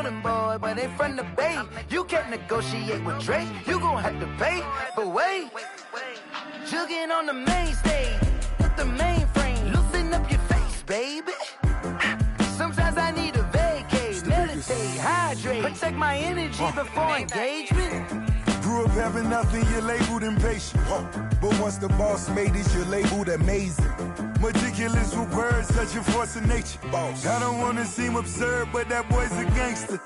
golden boy, but they from the Bay. You can't negotiate with Drake, you gon' have to pay. But wait, jugging on the main stage, with the mainframe, loosen up your face, baby. Sometimes I need a vacate, meditate, hydrate, protect my energy before engagement. Grew up having nothing, you're labeled impatient. But once the boss made it, you're labeled amazing. Meticulous with words, such a force of nature. I don't wanna seem absurd, but that boy's a gangster.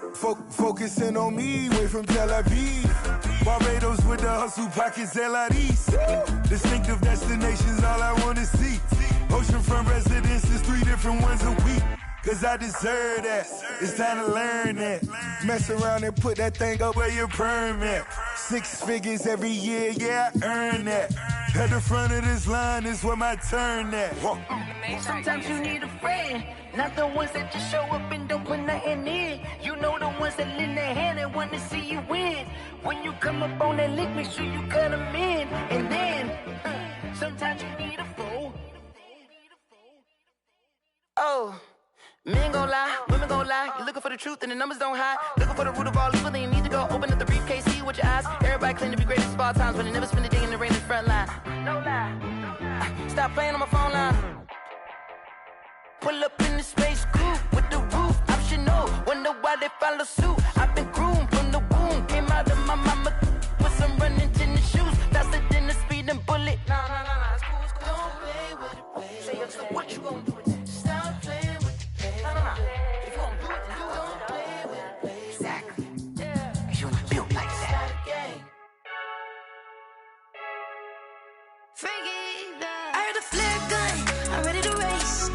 Focusing on me, way from Tel Aviv. Barbados with the hustle pockets, LIDs. Distinctive destinations, all I wanna see. Oceanfront residences, 3 different ones a week. Cause I deserve that, it's time to learn that. Mess around and put that thing up where your perm at. 6 figures every year, yeah, I earn that. At the front of this line is where my turn at. Sometimes you need a friend, not the ones that just show up and don't put nothing in. You know the ones that lend their hand and want to see you win. When you come up on that lick, make sure you cut them in. And then, sometimes you need a fool. Oh. Men gon' lie, women gon' lie. You're looking for the truth and the numbers don't hide. Looking for the root of all evil, then you need to go open up the briefcase, see with your eyes. Everybody claim to be greatest of all times, but they never spend a day in the rain in the front line. No lie. Stop playing on my phone line. Pull up in the space coupe with the roof optional. Wonder why they follow suit. I've been groomed from the womb. Came out of my mama with some running tennis shoes. Faster than the speeding bullet. Nah, it's cool, it's cool. Don't play with it, baby. Say so what you gon' do with it? Stop playing with it, baby. If you gon' do it, then you don't play with it, baby. Exactly. Yeah. You built like that. I heard a flare gun, I'm ready to race.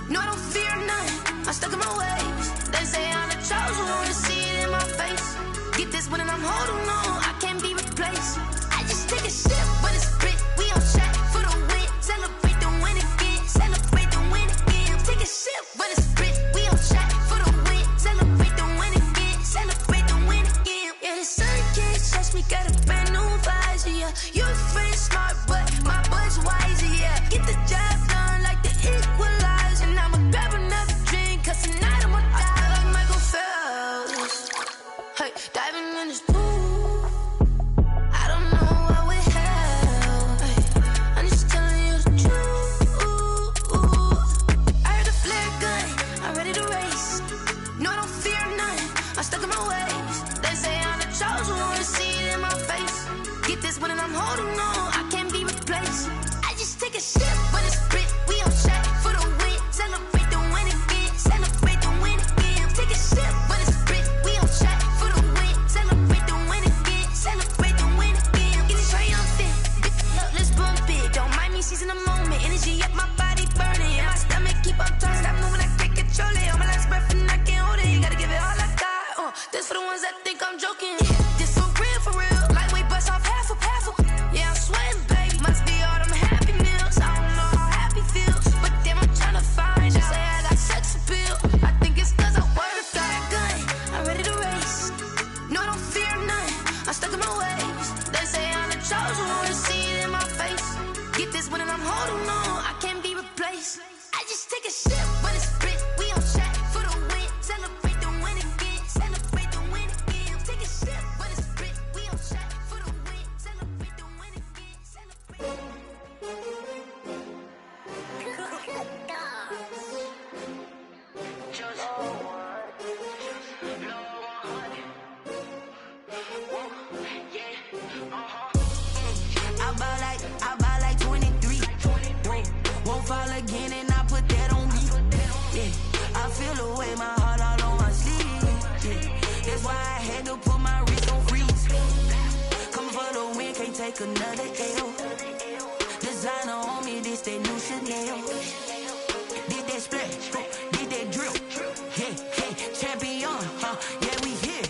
No, I don't fear none, I'm stuck in my ways. They say I'm the chosen one, to see it in my face. Get this one and I'm holding on, I can't be replaced. I just take a sip when it's split, we on track for the win. Celebrate the win again, celebrate the win again. Take a sip when it's split, we on track for the win. Celebrate the win again, celebrate the win again. Yeah, the sun can't touch me, got a brand new visor, yeah. You're friend smart, but my bud's wiser, yeah. Get the job done like the equalizer. And I'ma grab another drink, cause tonight I'ma die like Michael Phelps. Hey, diving in this pool, I don't know what we have. Hey, I'm just telling you the truth. I heard a flare gun, I'm ready to race. No, I don't fear none, I'm stuck in my ways. They say I'm the chosen one, to see it in my face. Get this one and I'm holding on, I can't be replaced. I just take a sip when it's split, we on track for the win. Celebrate the win again, celebrate the win again. Take a sip when it's split, we on track for the win. Celebrate the win again, celebrate the win again. Get it triumphant, look, let's bump it. Don't mind me seizing the moment, energy up my body burning. And my stomach keep on turning, stop moving, I can't control it. On my last breath and I can't hold it, you gotta give it all I got. This for the ones that think I'm joking. This for real, lightweight bust off half a. Yeah, I'm sweating, baby. Must be all them happy meals. I don't know how happy feels, but damn, I'm trying to find out. Say I got sex appeal. I think it's cause I wear a fire gun. I'm ready to race. No, I don't fear none. I'm stuck in my ways. They say I'm the chosen one, to see it in my face. Get this one and I'm holding on, I can't be replaced. I just take a sip when it's split. We on track for the win. Celebrate the win again. Celebrate the win again. Take a sip when it's split. We on track for the win. Celebrate the win again. Celebrate. I buy like 23. Won't fall again and I put that on me. Yeah, I feel the way, my heart all on my sleeve. Yeah, that's why I had to put my wrist on freeze. Coming for the win, can't take another L. Designer on me, this that new Chanel. Did that splash, did that drill. Yeah, champion, yeah, we here.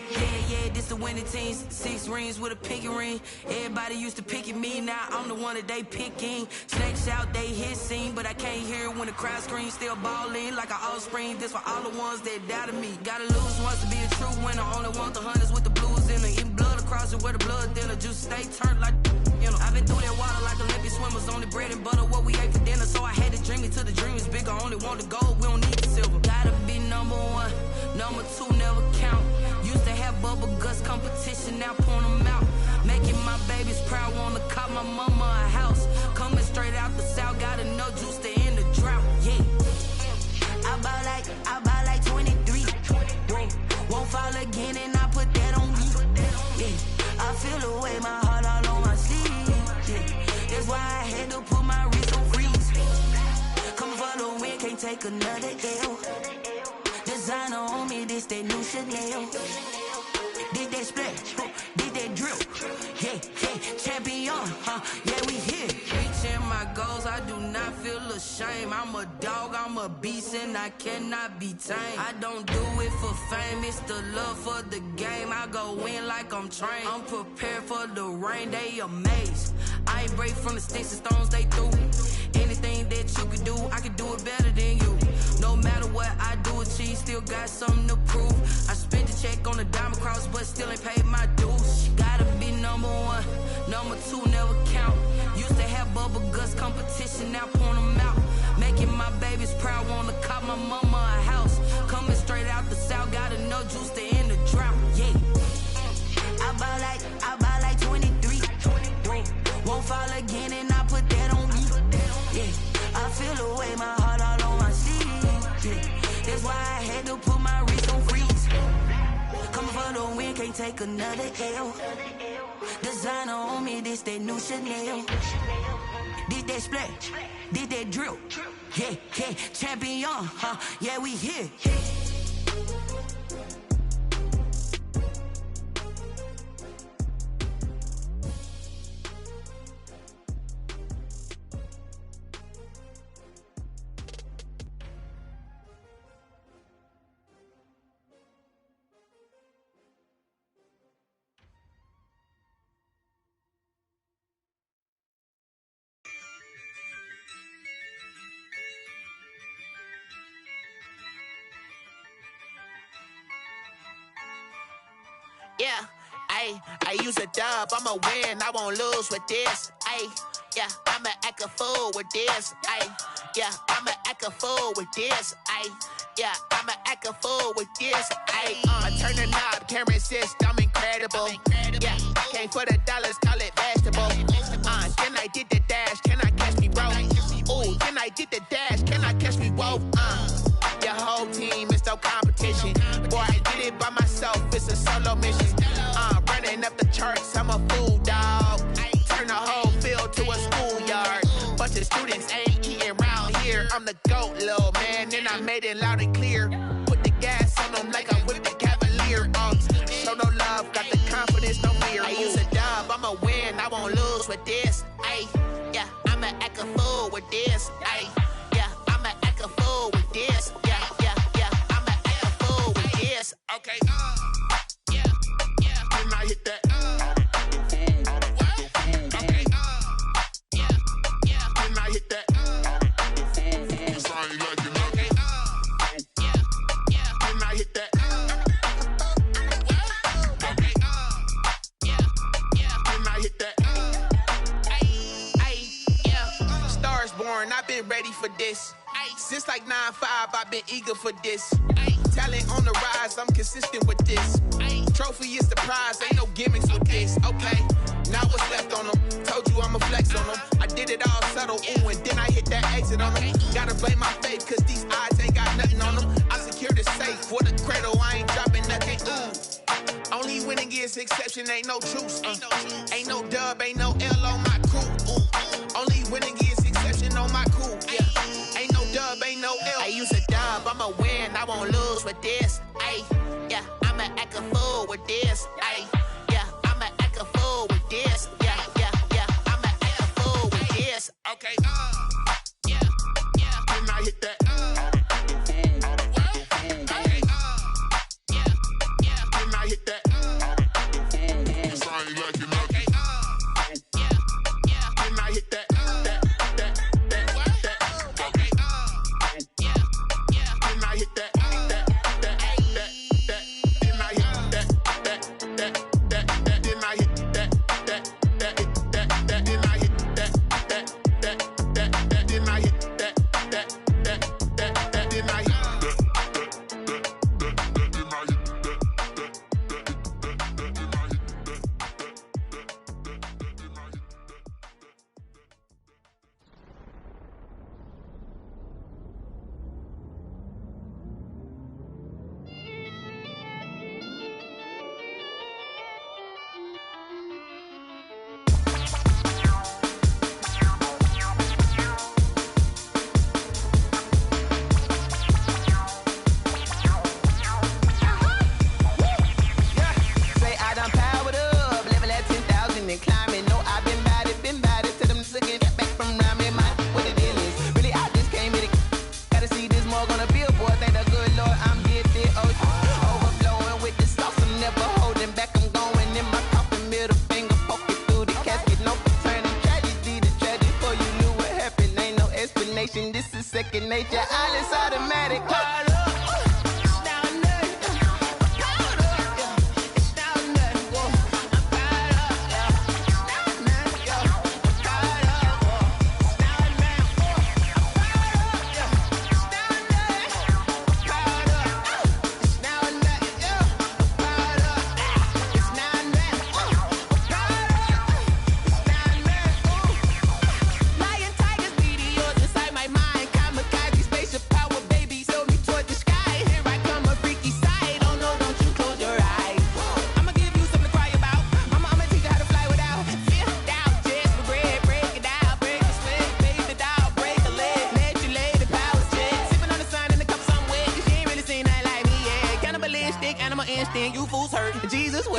Yeah, this the winning team. 6 rings with a pinky ring. Everybody used to pick at me, now I'm the one that they picking. Snakes out, they hit scene, but I can't hear it when the crowd screams. Still ballin' like an offspring. This for all the ones that doubted me. Gotta lose once to be a true winner. Only want the hunters with the blues in it. Eating blood across it where the blood thinner. Just stay turned like, you know. I've been through that water like Olympic swimmers. Only bread and butter, what we ate for dinner. So I had to dream it till the dream is bigger. Only want the gold, we don't need the silver. Gotta be number 1, number 2 never count. competition, now point them out. Making my babies proud, wanna call my mama a house. Coming straight out the south, gotta know juice to end the drought, yeah. I buy like 23. Won't fall again and I put that on me, yeah. I feel the way, my heart all on my sleeve, yeah. That's why I had to put my wrist on freeze. Coming for the win, can't take another L. Designer on me, this that new Chanel. Did that splash, did that drill, yeah, champion, yeah, we here. Reaching my goals, I do not feel ashamed. I'm a dog, I'm a beast, and I cannot be tamed. I don't do it for fame, it's the love for the game. I go in like I'm trained. I'm prepared for the rain, they amazed. I ain't break from the sticks and stones they threw. Anything that you could do, I could do it better than you. No matter what I do, achieve, still got something to prove. I spent the check on the diamond cross, but still ain't paid my dues. Gotta be number one, number two never count. Used to have bubble guts competition, now point them out. Making my babies proud, wanna call my mama a house. Coming straight out the south, gotta know juice to end the drought, yeah. I buy like 23. Won't fall again and I put that on me, yeah. I feel the way, my heart all on my sleeve, yeah. That's why I had to put my wrist on freeze. Coming for the win, can't take another L. Designer on me, this that new Chanel. Did that splash, did that drill, yeah, champion, yeah, we here. Yeah, I use a dub, I'ma win, I won't lose with this. Yeah, I'ma act a fool with this. Yeah, I'ma act a fool with this. Yeah, I'ma act a fool with this. I turn the knob, can't resist, I'm incredible. Yeah, came for the dollars, call it vegetable. Then I did the dash, can I catch me, bro? Ooh, then I did the dash, can I catch me, whoa? Your whole team is no competition. Boy, I did it by myself, it's a solo mission. Running up the charts, I'm a fool, dog. Turn the whole field to a schoolyard. Bunch of students ain't eating round here. I'm the GOAT, little man, and I made it loud and clear. Put the gas on them like I'm with the Cavalier. Show no love, got the confidence, no fear. I use a dub, I'ma win, I won't lose with this. Yeah, I'ma act a fool with this. Yeah, I'ma act a fool with this. Yeah, I'ma act a fool with this. Okay, yeah, when I hit that. Okay, yeah, when I hit that. Sound like you know. Okay, yeah, when I hit that. Okay, yeah, when I hit that. Yeah, stars born, I've been ready for this. Since like 9-5, I've been eager for this. Talent on the rise, I'm consistent with this. Trophy is the prize, ain't no gimmicks with this. Okay, now what's left on them? Told you I'ma flex on them. I did it all subtle, ooh, and then I hit that exit on them. Gotta blame my faith, cause these eyes ain't got nothing on them. I secured the safe for the cradle, I ain't dropping nothing, ooh. Only winning is exception, ain't no truce. Ain't no dub, ain't no L on my crew. Ooh. Only winning is exception on my crew, yeah. Ain't no dub, ain't no L. I use a dub, I'ma win, I won't lose with this. Yeah, I'ma act a fool with this. Yeah, I'ma act a fool with this. Yeah, I'ma act a fool with this. Okay, yeah, when I hit that. Okay, yeah, when I hit that. Sound like you know. Okay, yeah, when I hit that. second nature. All is automatic. Caught up. You fools hurt. Jesus will.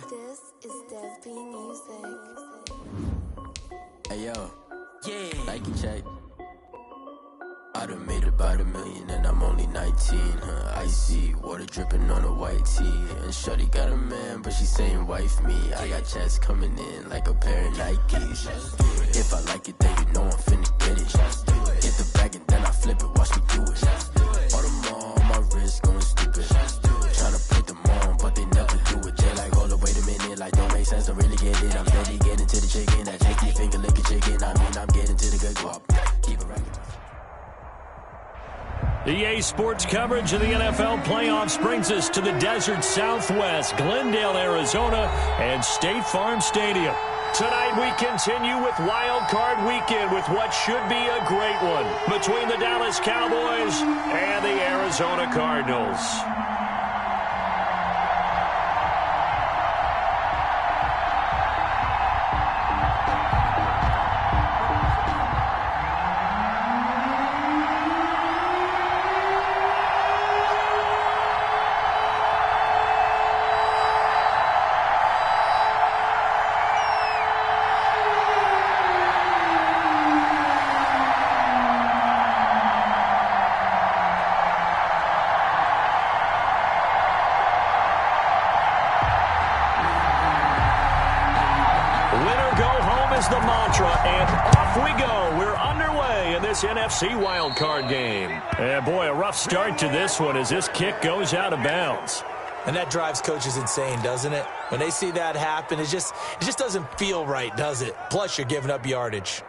This is Dev B Music. Hey yo, Yeah. Nike check. I done made about $1 million and I'm only 19. Icy water dripping on a white tee. And shorty got a man, but she saying wife me. I got chats coming in like a pair of Nikes. If I like it, then you know I'm finna get it. Get the bag and then I flip it. Watch me do it. All them on my wrist going stupid. Tryna put them on, but they never do it. They like, hold up, wait a minute. Like, don't make sense, don't really get it. I'm steady getting to the chicken. That chicky finger licking chicken. I mean, I'm getting to the good guap. Keep it rocking. EA Sports coverage of the NFL playoffs brings us to the desert Southwest, Glendale, Arizona, and State Farm Stadium. Tonight we continue with Wild Card Weekend with what should be a great one between the Dallas Cowboys and the Arizona Cardinals. Is the mantra, and off we go. We're underway in this NFC wildcard game. And boy, a rough start to this one as this kick goes out of bounds. And that drives coaches insane, doesn't it? When they see that happen, it just doesn't feel right, does it? Plus, you're giving up yardage.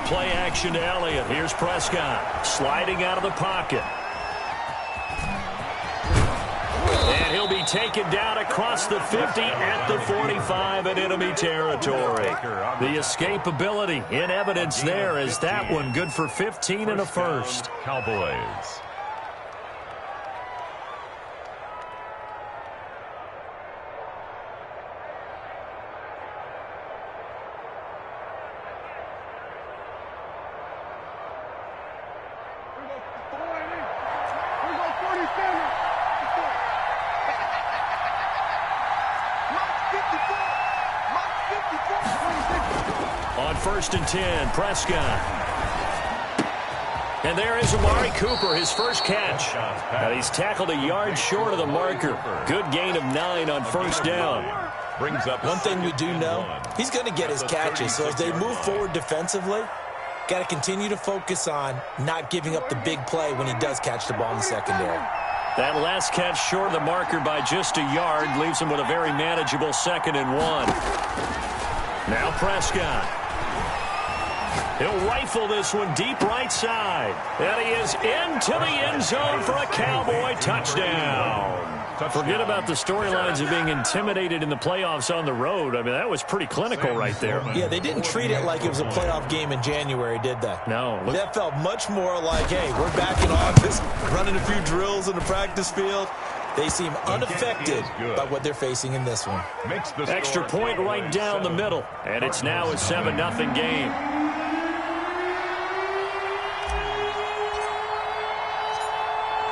Play action to Elliott. Here's Prescott sliding out of the pocket. And he'll be taken down across the 50 at the 45 in enemy territory. The escapability in evidence there is that one good for 15 and a first. Cowboys. On 1st and 10, Prescott. And there is Amari Cooper, his first catch. And he's tackled a yard short of the marker. Good gain of 9 on 1st down. Brings up one thing we do know, he's going to get his catches. So as they move forward defensively, got to continue to focus on not giving up the big play when he does catch the ball in the secondary. That last catch short of the marker by just a yard leaves him with a very manageable 2nd and 1. Now Prescott. He'll rifle this one deep right side. And he is into the end zone for a Cowboy touchdown. Forget about the storylines of being intimidated in the playoffs on the road. I mean, that was pretty clinical right there. Yeah, they didn't treat it like it was a playoff game in January, did they? No. That felt much more like, hey, we're back in office, running a few drills in the practice field. They seem unaffected by what they're facing in this one. Extra point right down the middle. And it's now a 7-0 game.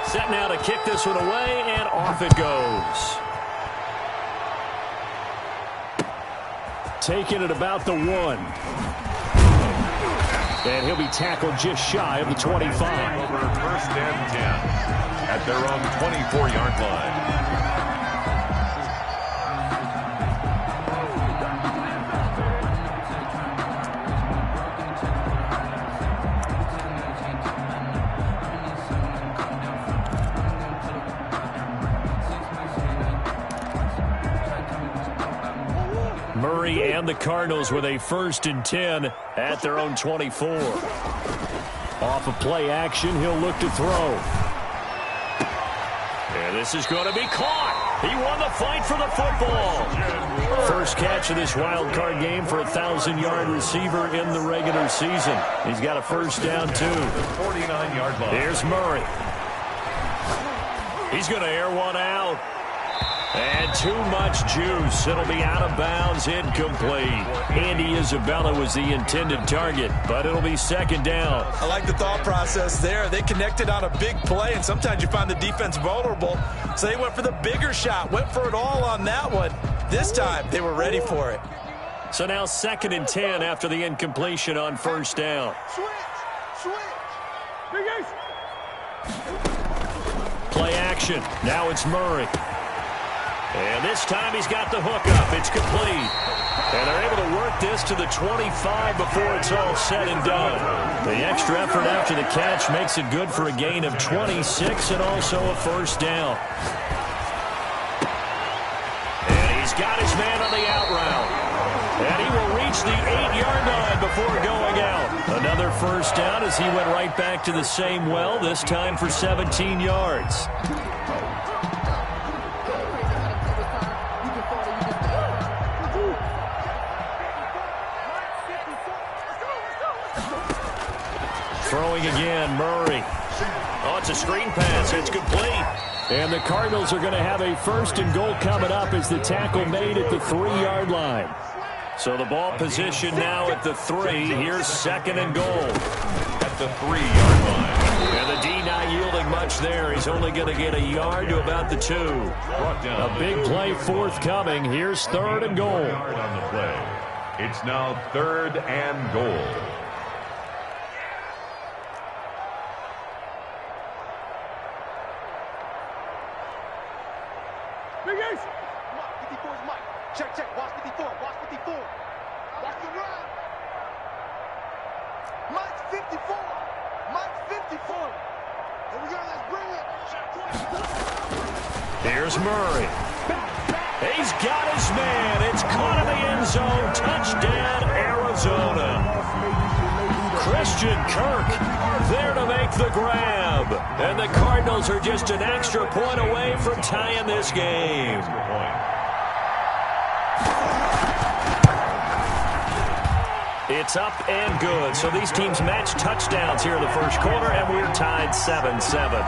Set now to kick this one away, and off it goes. Taking it about the 1. And he'll be tackled just shy of the 25. Over 1st and 10 at their own 24-yard line. Murray and the Cardinals with a 1st and 10 at their own 24. Off of play action, he'll look to throw. And this is going to be caught. He won the fight for the football. First catch of this wild card game for a 1,000-yard receiver in the regular season. He's got a 1st down, too. 49-yard line. Here's Murray. He's going to air one out. And too much juice. It'll be out of bounds, incomplete. Andy Isabella was the intended target, but it'll be 2nd down. I like the thought process there. They connected on a big play, and sometimes you find the defense vulnerable. So they went for the bigger shot, went for it all on that one. This time, they were ready for it. So now 2nd and 10 after the incompletion on 1st down. Play action. Now it's Murray. And this time he's got the hook up. It's complete. And they're able to work this to the 25 before it's all said and done. The extra effort after the catch makes it good for a gain of 26 and also a 1st down. And he's got his man on the out route. And he will reach the 8-yard line before going out. Another 1st down as he went right back to the same well, this time for 17 yards. Throwing again, Murray. Oh, it's a screen pass. It's complete. And the Cardinals are going to have a 1st and goal coming up as the tackle made at the 3-yard line. So the ball position now at the 3. Here's 2nd and goal. At the 3-yard line. And the D not yielding much there. He's only going to get a yard to about the 2. A big play forthcoming. Here's 3rd and goal. On the play. It's now 3rd and goal. Check. Watch 54. Watch 54. Watch the run. Mike's 54. Mike's 54. Here we go. Let's bring it. Here's Murray. He's got his man. It's caught in the end zone. Touchdown, Arizona. Christian Kirk there to make the grab. And the Cardinals are just an extra point away from tying this game. It's up and good. So these teams match touchdowns here in the first quarter, and we're tied 7-7.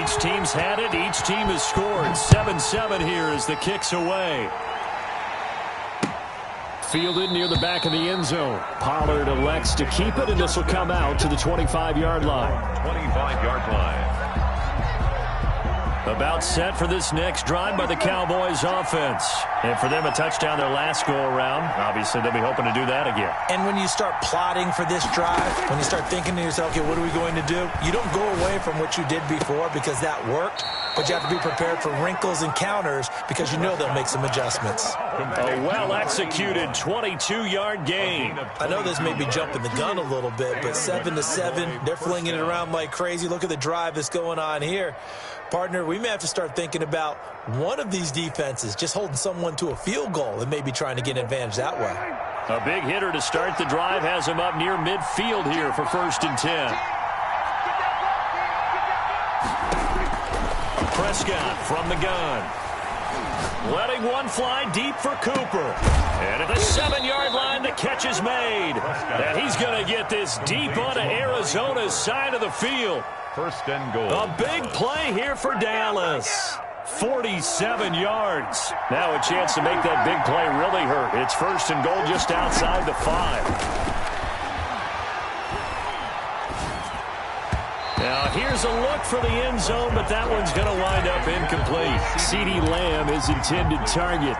Each team's had it. Each team has scored. 7-7 here as the kick's away. Fielded near the back of the end zone. Pollard elects to keep it, and this will come out to the 25-yard line. 25-yard line. About set for this next drive by the Cowboys offense. And for them, a touchdown their last go-around. Obviously, they'll be hoping to do that again. And when you start plotting for this drive, when you start thinking to yourself, okay, what are we going to do? You don't go away from what you did before because that worked, but you have to be prepared for wrinkles and counters because you know they'll make some adjustments. A well-executed 22-yard gain. I know this may be jumping the gun a little bit, but 7-7, they're flinging it around like crazy. Look at the drive that's going on here. Partner, we may have to start thinking about one of these defenses just holding someone to a field goal and maybe trying to get an advantage that way. A big hitter to start the drive has him up near midfield here for 1st and 10. Prescott from the gun. Letting one fly deep for Cooper. And at the 7-yard line, the catch is made. And he's going to get this deep onto Arizona's side of the field. 1st and goal. A big play here for Dallas. 47 yards. Now a chance to make that big play really hurt. It's 1st and goal just outside the 5. Now here's a look for the end zone, but that one's going to wind up incomplete. CeeDee Lamb is intended target,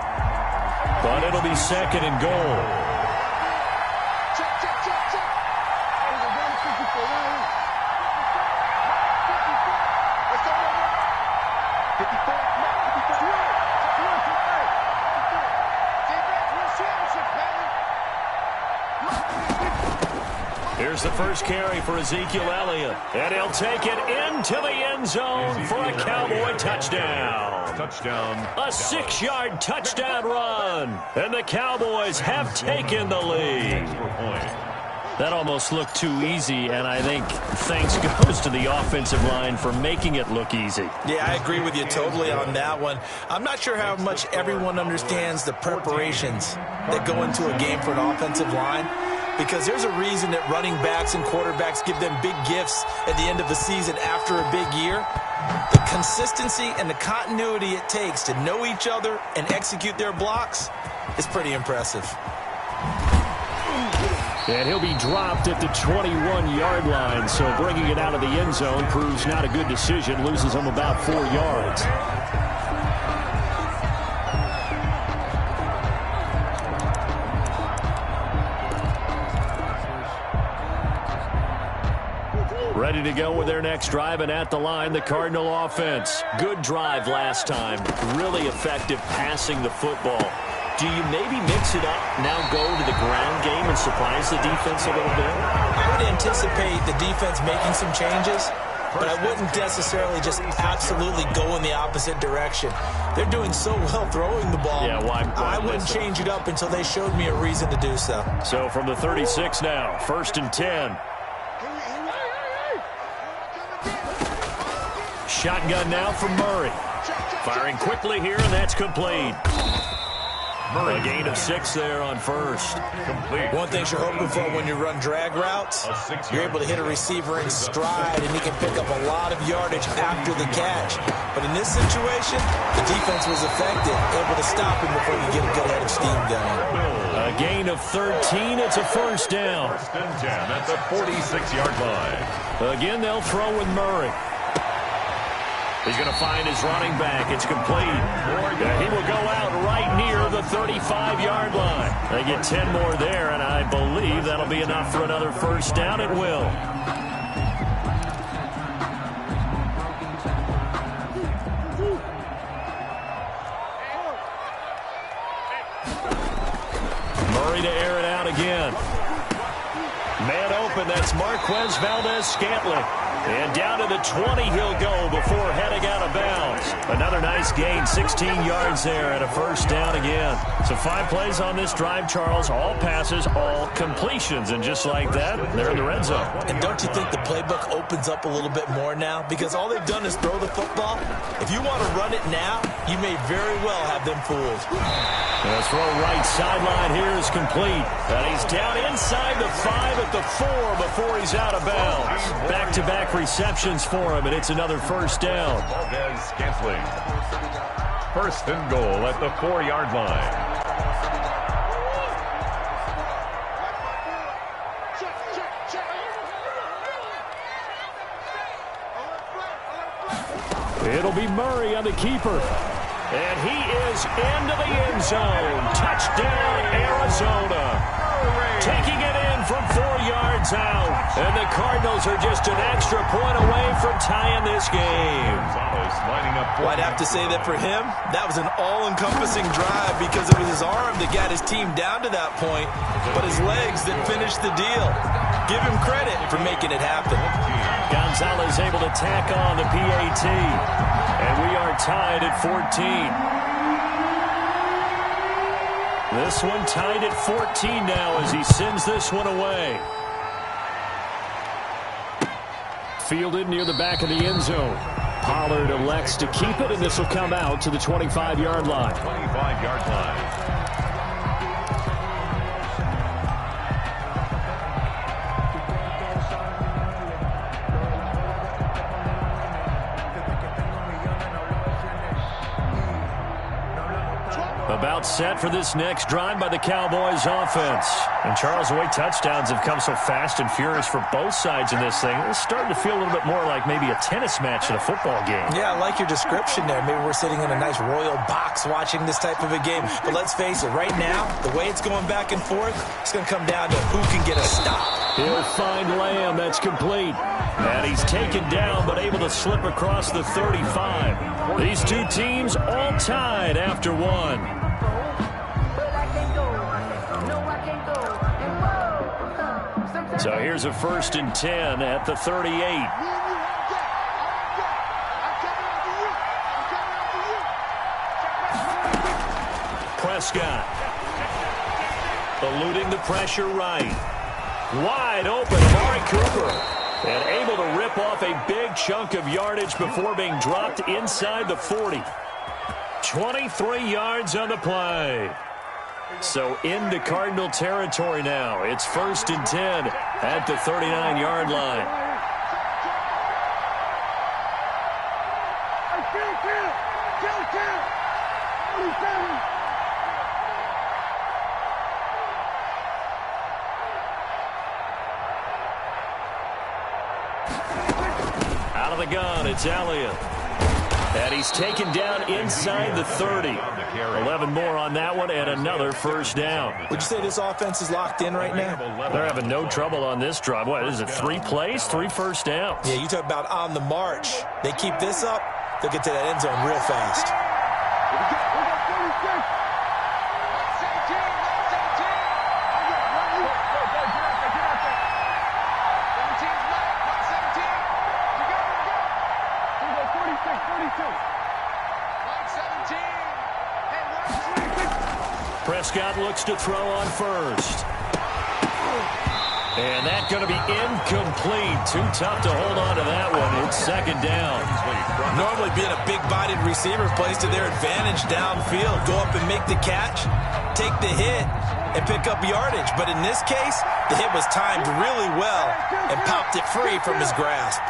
but it'll be 2nd and goal. Here's the first carry for Ezekiel Elliott. And he'll take it into the end zone for a Cowboy touchdown. Touchdown. A 6-yard touchdown run. And the Cowboys have taken the lead. That almost looked too easy, and I think thanks goes to the offensive line for making it look easy. Yeah, I agree with you totally on that one. I'm not sure how much everyone understands the preparations that go into a game for an offensive line, because there's a reason that running backs and quarterbacks give them big gifts at the end of the season after a big year. The consistency and the continuity it takes to know each other and execute their blocks is pretty impressive. And he'll be dropped at the 21-yard line, so bringing it out of the end zone proves not a good decision. Loses him about 4 yards. Ready to go with their next drive, and at the line, the Cardinal offense. Good drive last time. Really effective passing the football. Do you maybe mix it up, now go to the ground game and surprise the defense a little bit? I would anticipate the defense making some changes, but I wouldn't necessarily just absolutely go in the opposite direction. They're doing so well throwing the ball. Yeah, why I wouldn't change it up until they showed me a reason to do so. So from the 36 now, 1st and 10. Shotgun now from Murray. Firing quickly here, and that's complete. A gain of 6 there on 1st. Complete. One thing you're hoping for when you run drag routes, you're able to hit a receiver in stride, and he can pick up a lot of yardage after the catch. But in this situation, the defense was effective, able to stop him before you get a good head of steam going. A gain of 13. It's a 1st down. 1st and 10 at the 46-yard line. Again, they'll throw with Murray. He's going to find his running back. It's complete. He will go out right near the 35-yard line. They get 10 more there, and I believe that'll be enough for another 1st down. It will. Murray to air it out again. Man open, that's Marquez Valdez-Scantling. And down to the 20 he'll go before heading out of bounds. Another nice gain, 16 yards there, and a 1st down again. So 5 plays on this drive, Charles. All passes, all completions. And just like that, they're in the red zone. And don't you think the playbook opens up a little bit more now? Because all they've done is throw the football. If you want to run it now, you may very well have them fooled. The throw right sideline here is complete. And he's down inside the 5 at the 4 before he's out of bounds. Back-to-back receptions for him, and it's another 1st down. Valdez-Scantling. 1st and goal at the 4-yard line. It'll be Murray on the keeper. And he is into the end zone. Touchdown, Arizona. Taking it in from 4 yards out. And the Cardinals are just an extra point away from tying this game. Well, I'd have to say that for him, that was an all-encompassing drive because it was his arm that got his team down to that point, but his legs that finished the deal. Give him credit for making it happen. Gonzalez able to tack on the PAT. And we are tied at 14. This one tied at 14 now as he sends this one away. Fielded near the back of the end zone. Pollard elects to keep it, and this will come out to the 25-yard line. 25-yard line. About set for this next drive by the Cowboys offense. And Charles, the way touchdowns have come so fast and furious for both sides in this thing, it's starting to feel a little bit more like maybe a tennis match than a football game. Yeah, I like your description there. Maybe we're sitting in a nice royal box watching this type of a game. But let's face it, right now, the way it's going back and forth, it's going to come down to who can get a stop. He'll find Lamb. That's complete. And he's taken down but able to slip across the 35. These two teams all tied after one. So here's a 1st and 10 at the 38. Prescott eluding the pressure right. Wide open, Amari Cooper. And able to rip off a big chunk of yardage before being dropped inside the 40. 23 yards on the play. So into Cardinal territory now. It's 1st and 10 at the 39-yard line. Out of the gun, it's Elliott. And he's taken down inside the 30. 11 more on that one and another 1st down. Would you say this offense is locked in right now? They're having no trouble on this drive. What is it, 3 plays, 3 first downs? Yeah, you talk about on the march. They keep this up, they'll get to that end zone real fast. Prescott looks to throw on 1st. And that's going to be incomplete. Too tough to hold on to that one. It's 2nd down. Normally being a big-bodied receiver plays to their advantage downfield. Go up and make the catch, take the hit, and pick up yardage. But in this case, the hit was timed really well and popped it free from his grasp.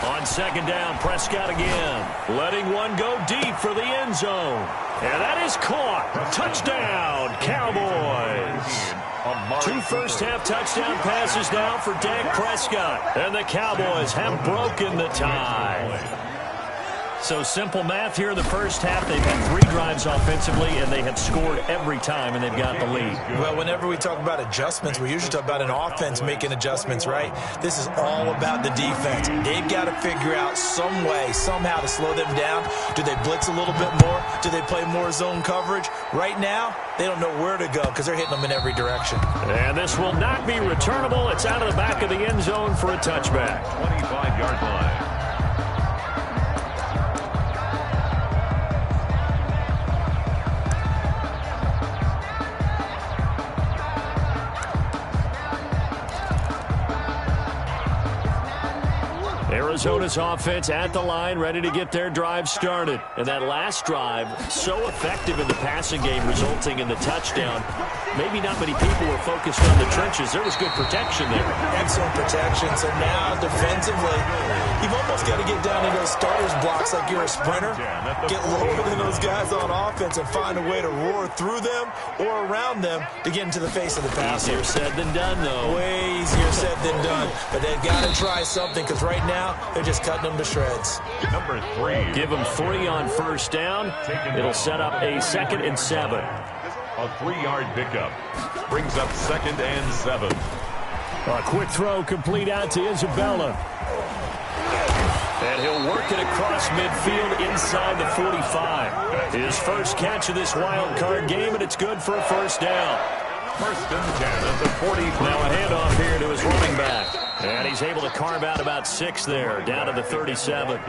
On 2nd down, Prescott again. Letting one go deep for the end zone. And that is caught. Touchdown, Cowboys. 2 first-half touchdown passes now for Dak Prescott. And the Cowboys have broken the tie. So simple math here in the first half. They've had 3 drives offensively, and they have scored every time, and they've got the lead. Well, whenever we talk about adjustments, we usually talk about an offense making adjustments, right? This is all about the defense. They've got to figure out some way, somehow to slow them down. Do they blitz a little bit more? Do they play more zone coverage? Right now, they don't know where to go because they're hitting them in every direction. And this will not be returnable. It's out of the back of the end zone for a touchback. 25-yard line. Arizona's offense at the line, ready to get their drive started. And that last drive, so effective in the passing game, resulting in the touchdown. Maybe not many people were focused on the trenches. There was good protection there. Excellent protection. So now, defensively, you've almost got to get down into those starters blocks like you're a sprinter. Get lower than those guys on offense and find a way to roar through them or around them to get into the face of the passer. Easier said than done, though. Way easier said than done. But they've got to try something because right now, They're just cutting them to shreds. Number 3. Give them 3 on first down. It'll set up a 2nd and 7. A 3-yard pickup. Brings up 2nd and 7. A quick throw complete out to Isabella. And he'll work it across midfield inside the 45. His first catch of this wild card game, and it's good for a first down. 1st and 10 at the 43. Now a handoff here to his running back. And he's able to carve out about 6 there, down to the 37.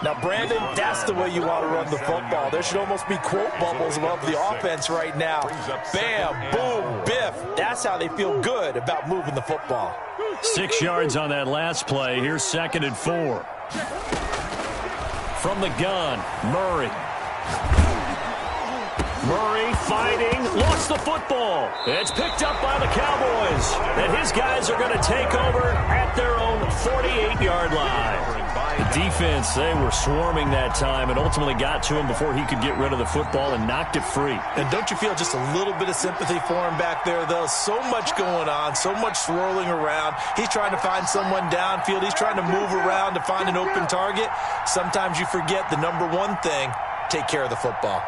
Now, Brandon, that's the way you want to run the football. There should almost be quote bubbles above the offense right now. Bam, boom, biff. That's how they feel good about moving the football. 6 yards on that last play. Here's 2nd and 4. From the gun, Murray. Murray fighting, lost the football. It's picked up by the Cowboys. And his guys are going to take over at their own 48-yard line. The defense, they were swarming that time and ultimately got to him before he could get rid of the football and knocked it free. And don't you feel just a little bit of sympathy for him back there, though? So much going on, so much swirling around. He's trying to find someone downfield. He's trying to move around to find an open target. Sometimes you forget the number one thing, take care of the football.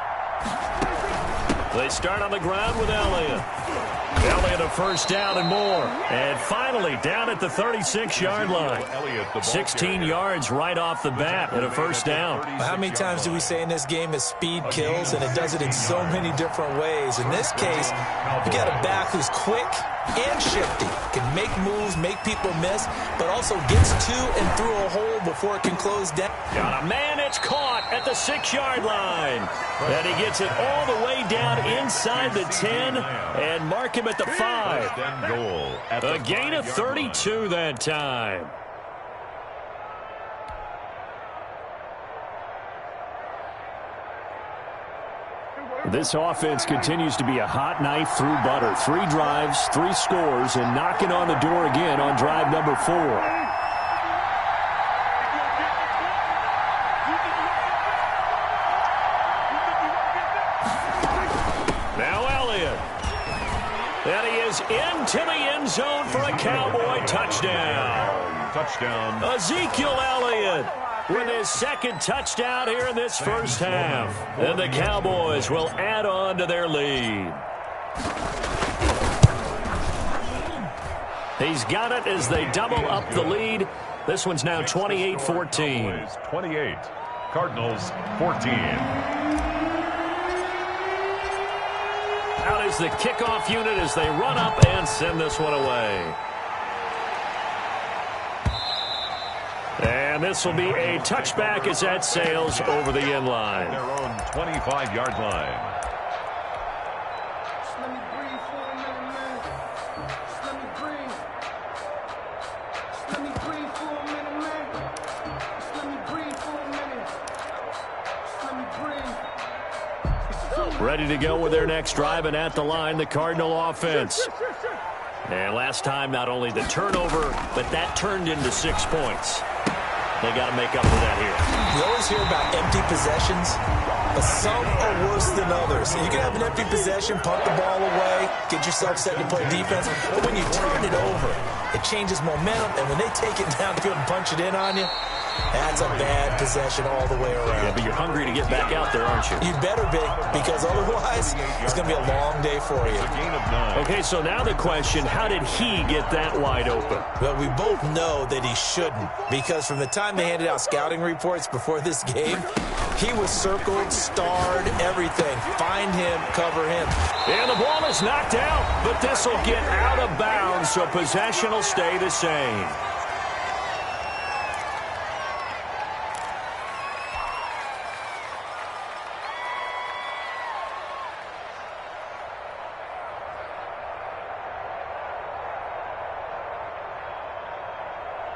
They start on the ground with Elliott. Elliott a first down and more. And finally down at the 36-yard line. 16 yards right off the bat and a first down. How many times do we say in this game that speed kills, and it does it in so many different ways? In this case, you got a back who's quick and shifty, can make moves, make people miss, but also gets to and through a hole before it can close down. Got a man, it's caught at the 6-yard line. And he gets it all the way down inside the 10 and mark him at the 5. A gain of 32 that time. This offense continues to be a hot knife through butter. 3 drives, 3 scores, and knocking on the door again on drive number 4. Now Elliott. And he is into the end zone for a Cowboy touchdown. Touchdown. Ezekiel Elliott with his 2nd touchdown here in this first half. And the Cowboys will add on to their lead. He's got it as they double up the lead. This one's now 28-14. 28. Cardinals 14. Out is the kickoff unit as they run up and send this one away. And this will be a touchback as that sails over the end line. Their own 25-yard line. Just let me breathe for a minute, man. Just let me breathe. Just let me breathe for a minute, man. Just let me breathe for a minute. Just let me breathe. Ready to go with their next drive, and at the line, the Cardinal offense. And last time, not only the turnover, but that turned into 6 points. They got to make up for that here. You always hear about empty possessions, but some are worse than others. You can have an empty possession, punt the ball away, get yourself set to play defense, but when you turn it over, it changes momentum, and when they take it downfield and punch it in on you, that's a bad possession all the way around. Yeah, but you're hungry to get back out there, aren't you? You better be, because otherwise, it's going to be a long day for you. Okay, so now the question, how did he get that wide open? Well, we both know that he shouldn't, because from the time they handed out scouting reports before this game, he was circled, starred, everything. Find him, cover him. And the ball is knocked out, but this will get out of bounds, so possession will stay the same.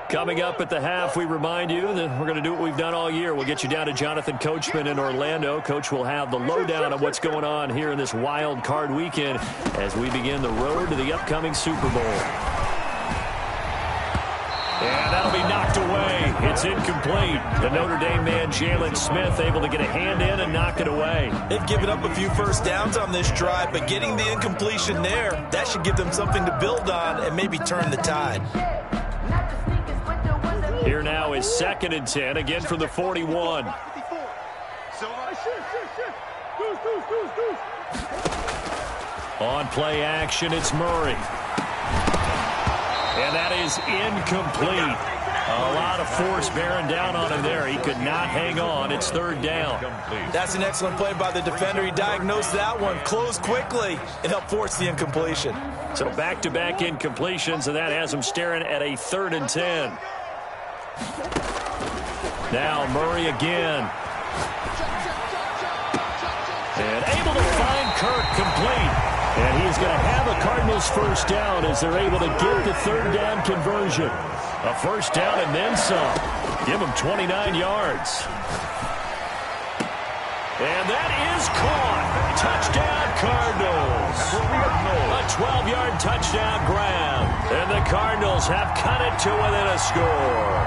Coming up at the half, we remind you that we're going to do what we've done all year. We'll get you down to Jonathan Coachman in Orlando. Coach will have the lowdown of what's going on here in this wild card weekend as we begin the road to the upcoming Super Bowl. And that'll be knocked away. It's incomplete. The Notre Dame man, Jalen Smith, able to get a hand in and knock it away. They've given up a few first downs on this drive, but getting the incompletion there, that should give them something to build on and maybe turn the tide. Here now is 2nd and 10, again from the 41. On play action, it's Murray. And that is incomplete. A lot of force bearing down on him there. He could not hang on. It's 3rd down. That's an excellent play by the defender. He diagnosed that one, closed quickly, and helped force the incompletion. So back-to-back incompletions, and that has him staring at a 3rd and 10. Now Murray again. And able to find Kirk complete. And he's going to have a Cardinals first down as they're able to get the 3rd down conversion. A first down and then some. Give him 29 yards. And that is caught. Touchdown, Cardinals. A 12-yard touchdown grab. And the Cardinals have cut it to within a score.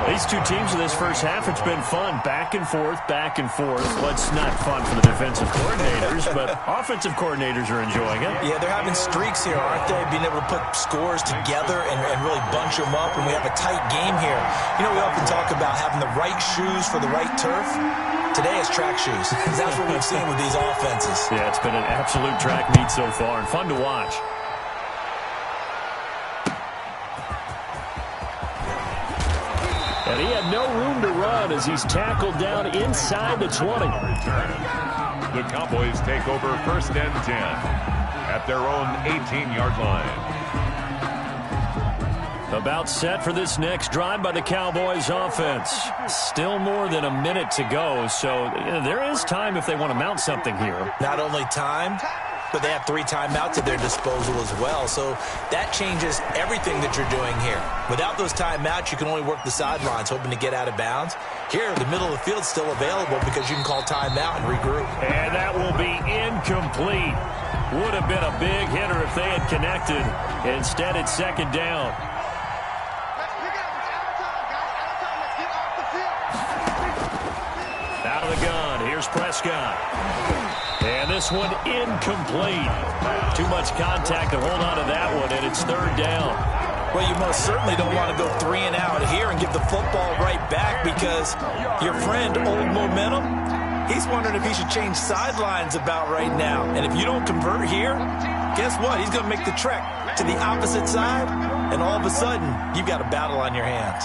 These two teams in this first half, it's been fun. Back and forth, back and forth. Well, it's not fun for the defensive coordinators, but offensive coordinators are enjoying it. Yeah, they're having streaks here, aren't they? Being able to put scores together and really bunch them up, and we have a tight game here. You know, we often talk about having the right shoes for the right turf. Today it's track shoes. That's what we've seen with these offenses. Yeah, it's been an absolute track meet so far and fun to watch. And he had no room to run as he's tackled down inside the 20. The Cowboys take over 1st and 10 at their own 18-yard line. About set for this next drive by the Cowboys offense. Still more than a minute to go, so there is time if they want to mount something here. Not only time, but they have 3 timeouts at their disposal as well, so that changes everything that you're doing here. Without those timeouts, you can only work the sidelines, hoping to get out of bounds. Here, the middle of the field's still available because you can call timeout and regroup. And that will be incomplete. Would have been a big hitter if they had connected. Instead, it's 2nd down. Out of the gun, here's Prescott. And this one incomplete. Too much contact to hold on to that one, and it's 3rd down. Well, you most certainly don't want to go 3 and out here and give the football right back because your friend, Old Momentum, he's wondering if he should change sidelines about right now. And if you don't convert here, guess what? He's going to make the trek to the opposite side, and all of a sudden, you've got a battle on your hands.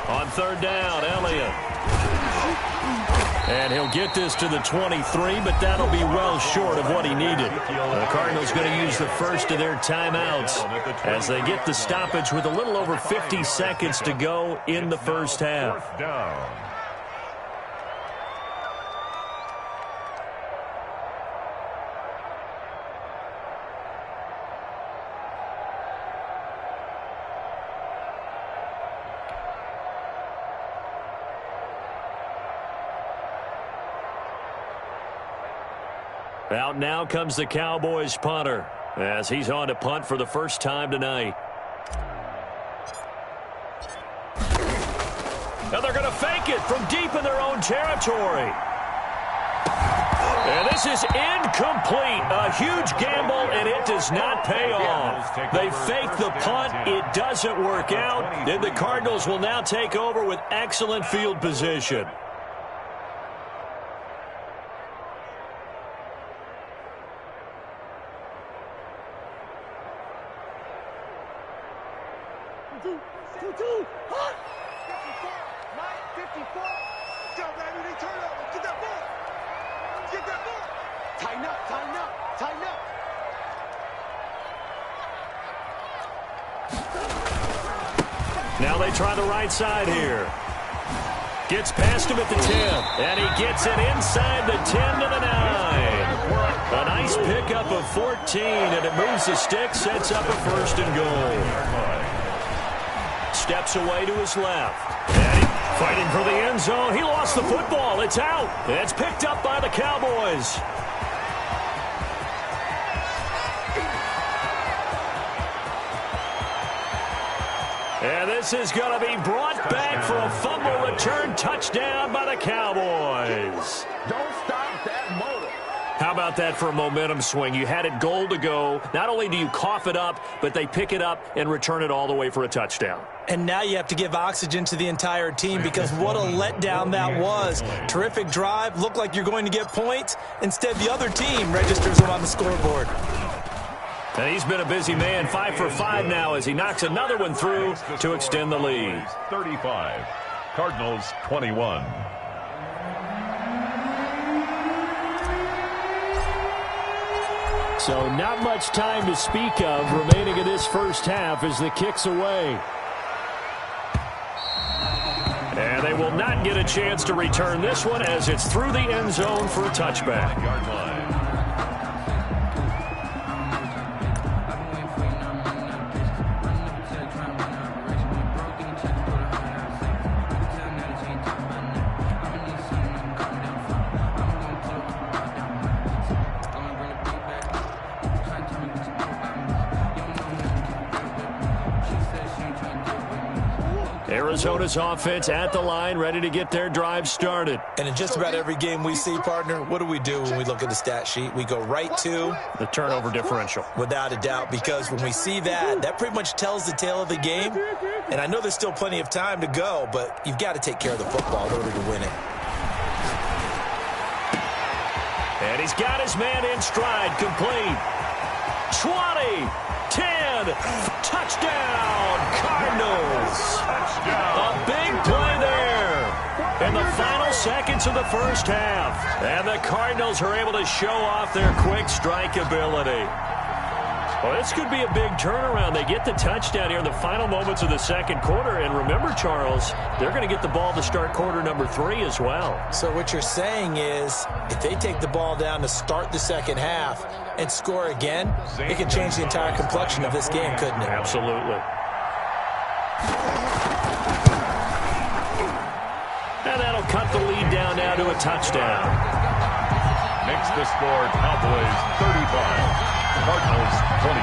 On 3rd down, Elliott. And he'll get this to the 23, but that'll be well short of what he needed. The Cardinals going to use the first of their timeouts as they get the stoppage with a little over 50 seconds to go in the first half. Out now comes the Cowboys punter as he's on to punt for the first time tonight. Now they're going to fake it from deep in their own territory. And this is incomplete. A huge gamble, and it does not pay off. They fake the punt. It doesn't work out. And the Cardinals will now take over with excellent field position. Now they try the right side here. Gets past him at the 10, and he gets it inside the 10 to the 9. A nice pickup of 14, and it moves the stick, sets up a 1st and goal. Steps away to his left. And fighting for the end zone. He lost the football. It's out. It's picked up by the Cowboys. And this is going to be brought back for a fumble return touchdown by the Cowboys. Don't stop that motor. How about that for a momentum swing? You had it goal to go. Not only do you cough it up, but they pick it up and return it all the way for a touchdown. And now you have to give oxygen to the entire team because what a letdown that was. Terrific drive. Looked like you're going to get points. Instead, the other team registers them on the scoreboard. And he's been a busy man, 5 for 5 now as he knocks another one through to extend the lead. 35, Cardinals 21. So not much time to speak of remaining in this first half as the kick's away. And they will not get a chance to return this one as it's through the end zone for a touchback. Yard line. Arizona's offense at the line, ready to get their drive started. And in just about every game we see, partner, what do we do when we look at the stat sheet? We go right to the turnover differential. Without a doubt, because when we see that, that pretty much tells the tale of the game. And I know there's still plenty of time to go, but you've got to take care of the football in order to win it. And he's got his man in stride, complete. 20, 10, touchdown, Cardinals. Touchdown. A big play there in the final seconds of the first half. And the Cardinals are able to show off their quick strike ability. Well, this could be a big turnaround. They get the touchdown here in the final moments of the second quarter. And remember, Charles, they're going to get the ball to start quarter number 3 as well. So what you're saying is if they take the ball down to start the second half and score again, it could change the entire complexion of this game, couldn't it? Absolutely. And that'll cut the lead down now to a touchdown. Makes the score Cowboys 35. Cardinals 28.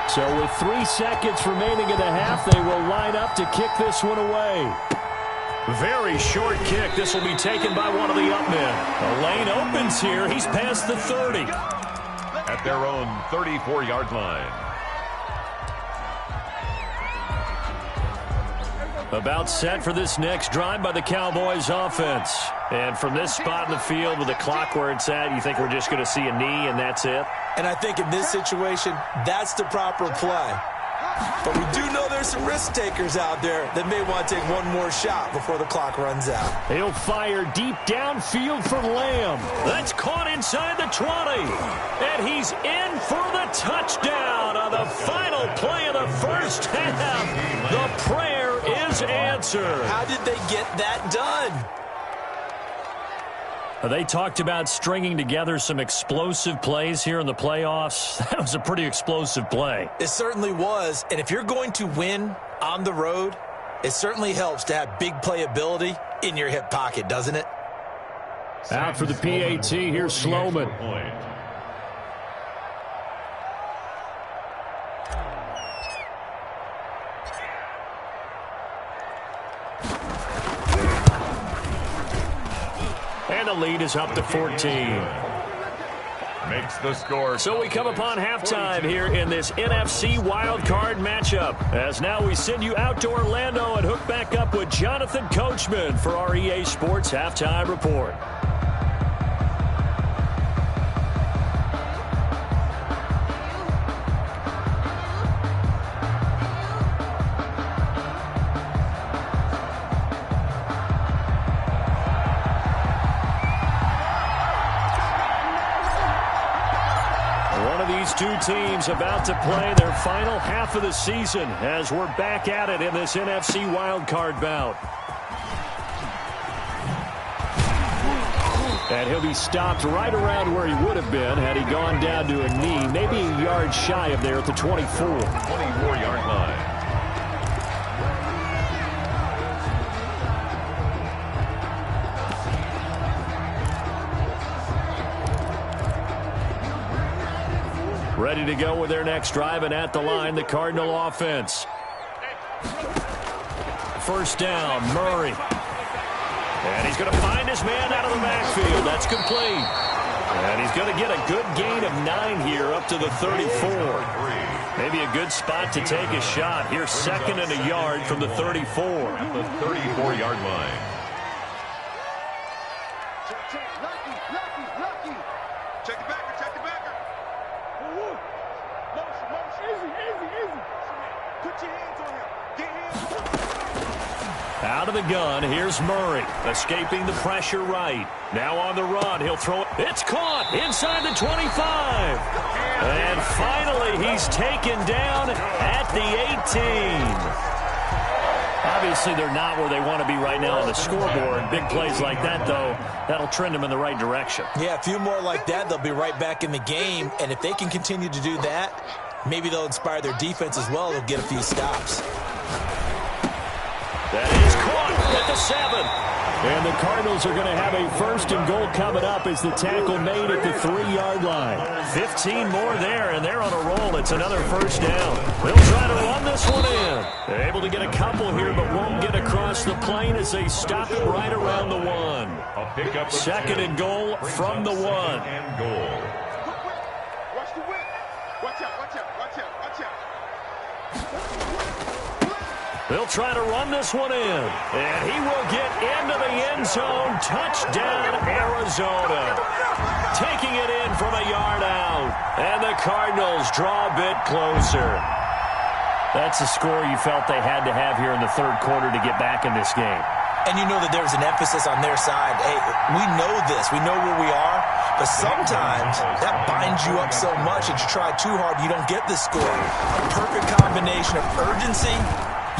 So with 3 seconds remaining in the half, they will line up to kick this one away. Very short kick. This will be taken by one of the up men. The lane opens here. He's past the 30. At their own 34-yard line. About set for this next drive by the Cowboys offense. And from this spot in the field with the clock where it's at, you think we're just going to see a knee and that's it? And I think in this situation, that's the proper play. But we do know there's some risk takers out there that may want to take one more shot before the clock runs out. He'll fire deep downfield for Lamb. That's caught inside the 20. And he's in for the touchdown on the final play of the first half. The prayer is answered. How did they get that done? They talked about stringing together some explosive plays here in the playoffs. That was a pretty explosive play. It certainly was. And if you're going to win on the road, it certainly helps to have big playability in your hip pocket, doesn't it? Out for the PAT, here's Sloman. And the lead is up to 14. Makes the score. So we come upon halftime here in this NFC wildcard matchup. As now we send you out to Orlando and hook back up with Jonathan Coachman for our EA Sports Halftime Report. Two teams about to play their final half of the season as we're back at it in this NFC wildcard bout. And he'll be stopped right around where he would have been had he gone down to a knee, maybe a yard shy of there at the 24. 24-yard line. Ready to go with their next drive, and at the line, the Cardinal offense. First down, Murray. And he's going to find his man out of the backfield. That's complete. And he's going to get a good gain of 9 here up to the 34. Maybe a good spot to take a shot. Here's second and a yard from the 34. At the 34-yard line. Lucky. Check the backer. Easy. Put your hands on him. Get hands on him. Out of the gun, here's Murray, escaping the pressure right. Now on the run, he'll throw it. It's caught inside the 25. And finally, he's taken down at the 18. Obviously, they're not where they want to be right now on the scoreboard. Big plays like that, though, that'll trend them in the right direction. Yeah, a few more like that, they'll be right back in the game. And if they can continue to do that, maybe they'll inspire their defense as well. They'll get a few stops. That is caught at the 7. And the Cardinals are going to have a first and goal coming up as the tackle made at the 3-yard line. 15 more there, and they're on a roll. It's another first down. They'll try to run this one in. They're able to get a couple here, but won't get across the plane as they stop it right around the 1. Second and goal from the 1. And goal. Watch the whip. Watch out. They'll try to run this one in, and he will get into the end zone. Touchdown, Arizona. Taking it in from a yard out, and the Cardinals draw a bit closer. That's a score you felt they had to have here in the third quarter to get back in this game. And you know that there's an emphasis on their side. Hey, we know this. We know where we are. But sometimes that binds you up so much that you try too hard, you don't get this score. A perfect combination of urgency,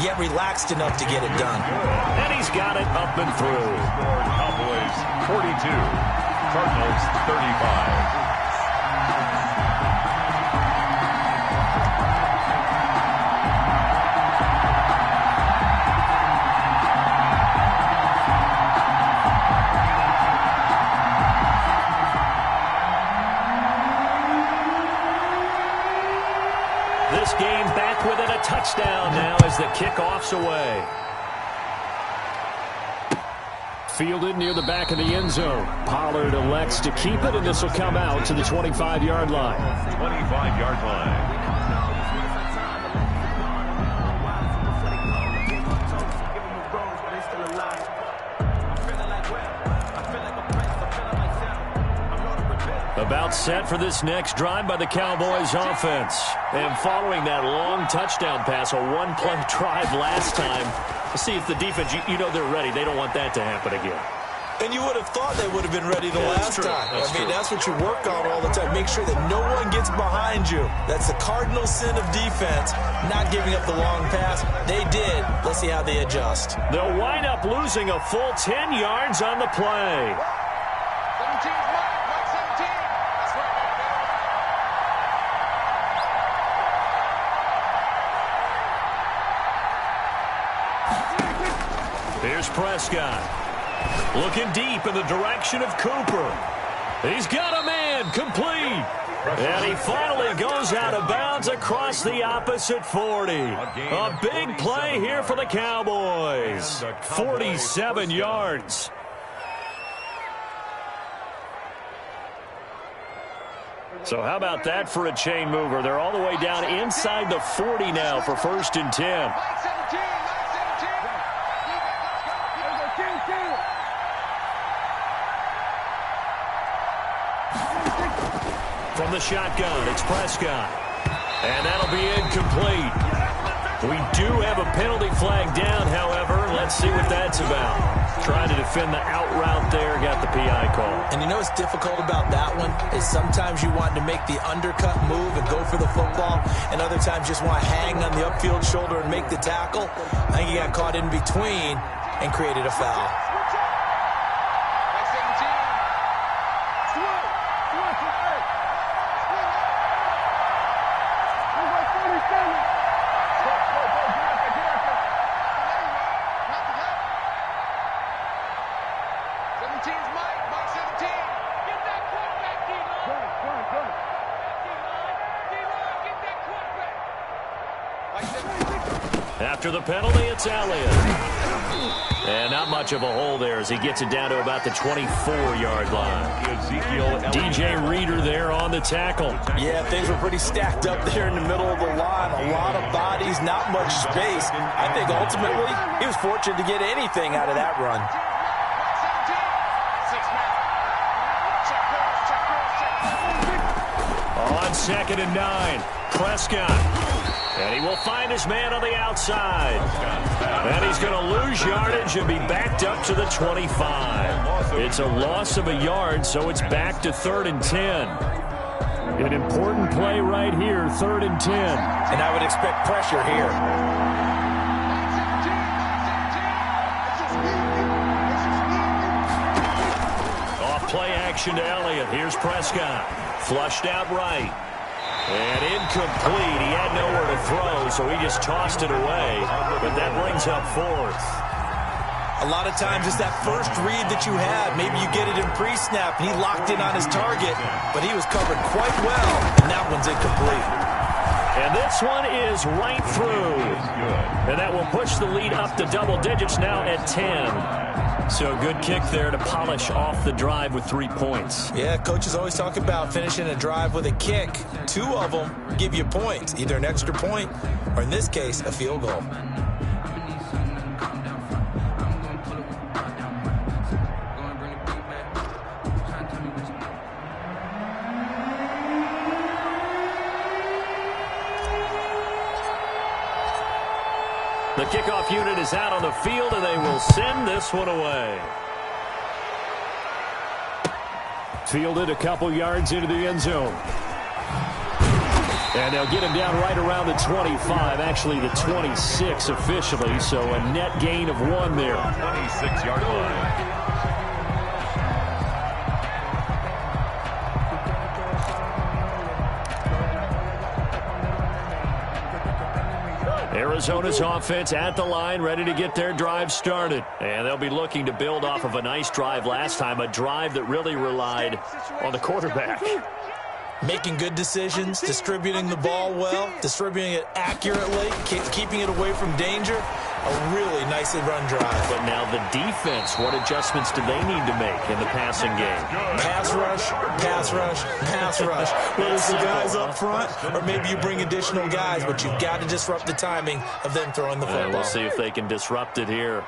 yet relaxed enough to get it done. And he's got it up and through. Cowboys 42, Cardinals 35. This game back within a touchdown now as the kickoff's away. Fielded near the back of the end zone. Pollard elects to keep it, and this will come out to the 25-yard line. 25-yard line. About set for this next drive by the Cowboys offense. And following that long touchdown pass, a one-play drive last time. Let's see if the defense, you know they're ready. They don't want that to happen again. And you would have thought they would have been ready the last time. That's what you work on all the time. Make sure that no one gets behind you. That's the cardinal sin of defense, not giving up the long pass. They did. Let's see how they adjust. They'll wind up losing a full 10 yards on the play. 17's Mike 17. That's right. Here's Prescott. Looking deep in the direction of Cooper. He's got a man, complete. And he finally goes out of bounds across the opposite 40. A big play here for the Cowboys. 47 yards. So how about that for a chain mover? They're all the way down inside the 40 now for 1st and 10. From the shotgun, it's Prescott. And that'll be incomplete. We do have a penalty flag down, however. Let's see what that's about. Trying to defend the out route there, got the PI call. And you know what's difficult about that one is sometimes you want to make the undercut move and go for the football, and other times just want to hang on the upfield shoulder and make the tackle. I think he got caught in between and created a foul. After the penalty, it's Elliott. And not much of a hole there as he gets it down to about the 24-yard line. DJ Reader there on the tackle. Yeah, things were pretty stacked up there in the middle of the line. A lot of bodies, not much space. I think ultimately he was fortunate to get anything out of that run. On 2nd and 9, Prescott. And he will find his man on the outside. And he's going to lose yardage and be backed up to the 25. It's a loss of a yard, so it's back to 3rd and 10. An important play right here, 3rd and 10. And I would expect pressure here. Off play action to Elliott. Here's Prescott. Flushed out right. And incomplete. He had nowhere to throw, so he just tossed it away. But that brings up 4th. A lot of times it's that first read that you have. Maybe you get it in pre-snap, and he locked in on his target, but he was covered quite well, and that one's incomplete. And this one is right through. And that will push the lead up to double digits now at 10. So good kick there to polish off the drive with 3 points. Yeah, coaches always talk about finishing a drive with a kick. 2 of them give you points, either an extra point or, in this case, a field goal. The kickoff unit is out on the field, and they will send this one away. Fielded a couple yards into the end zone. And they'll get him down right around the 25, actually the 26 officially, so a net gain of 1 there. 26-yard line. Arizona's offense at the line, ready to get their drive started. And they'll be looking to build off of a nice drive last time, a drive that really relied on the quarterback. Making good decisions, distributing the ball well, distributing it accurately, keeping it away from danger. A really nicely run drive. But now the defense, what adjustments do they need to make in the passing game? Pass rush, pass rush, pass rush. Whether it's the guys up front or maybe you bring additional guys, but you've got to disrupt the timing of them throwing the football. We'll see if they can disrupt it here.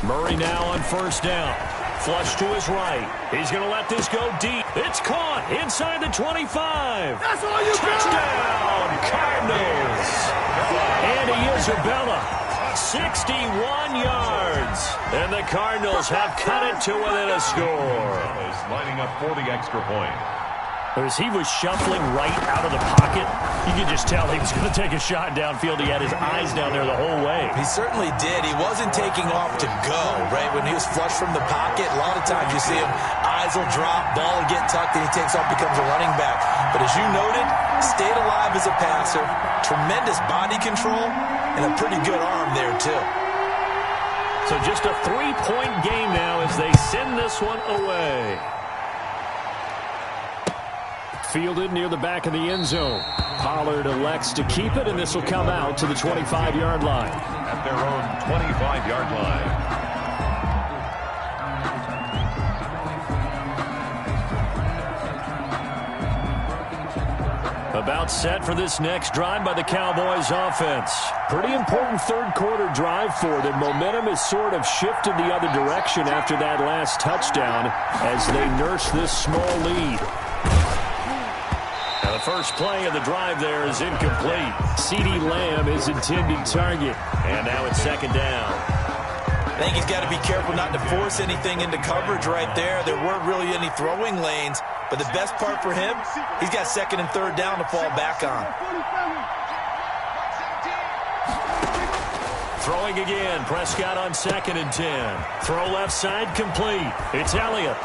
Murray now on 1st down. Flush to his right. He's going to let this go deep. It's caught inside the 25. That's all you Touchdown, Cardinals. Andy Isabella, 61 yards. And the Cardinals have cut it to within a score. Lining up for the extra point. As he was shuffling right out of the pocket, you could just tell he was going to take a shot downfield. He had his eyes down there the whole way. He certainly did. He wasn't taking off to go, right? When he was flushed from the pocket, a lot of times you see him, eyes will drop, ball will get tucked, and he takes off, becomes a running back. But as you noted, stayed alive as a passer, tremendous body control, and a pretty good arm there, too. So just a 3-point game now as they send this one away. Fielded near the back of the end zone. Pollard elects to keep it, and this will come out to the 25-yard line. At their own 25-yard line. About set for this next drive by the Cowboys offense. Pretty important third-quarter drive for them. Momentum has sort of shifted the other direction after that last touchdown as they nurse this small lead. Now the first play of the drive there is incomplete. CeeDee Lamb is intended target. And now it's 2nd down. I think he's got to be careful not to force anything into coverage right there. There weren't really any throwing lanes. But the best part for him, he's got 2nd and 3rd down to fall back on. Throwing again. Prescott on 2nd and 10. Throw left side complete. It's Elliott.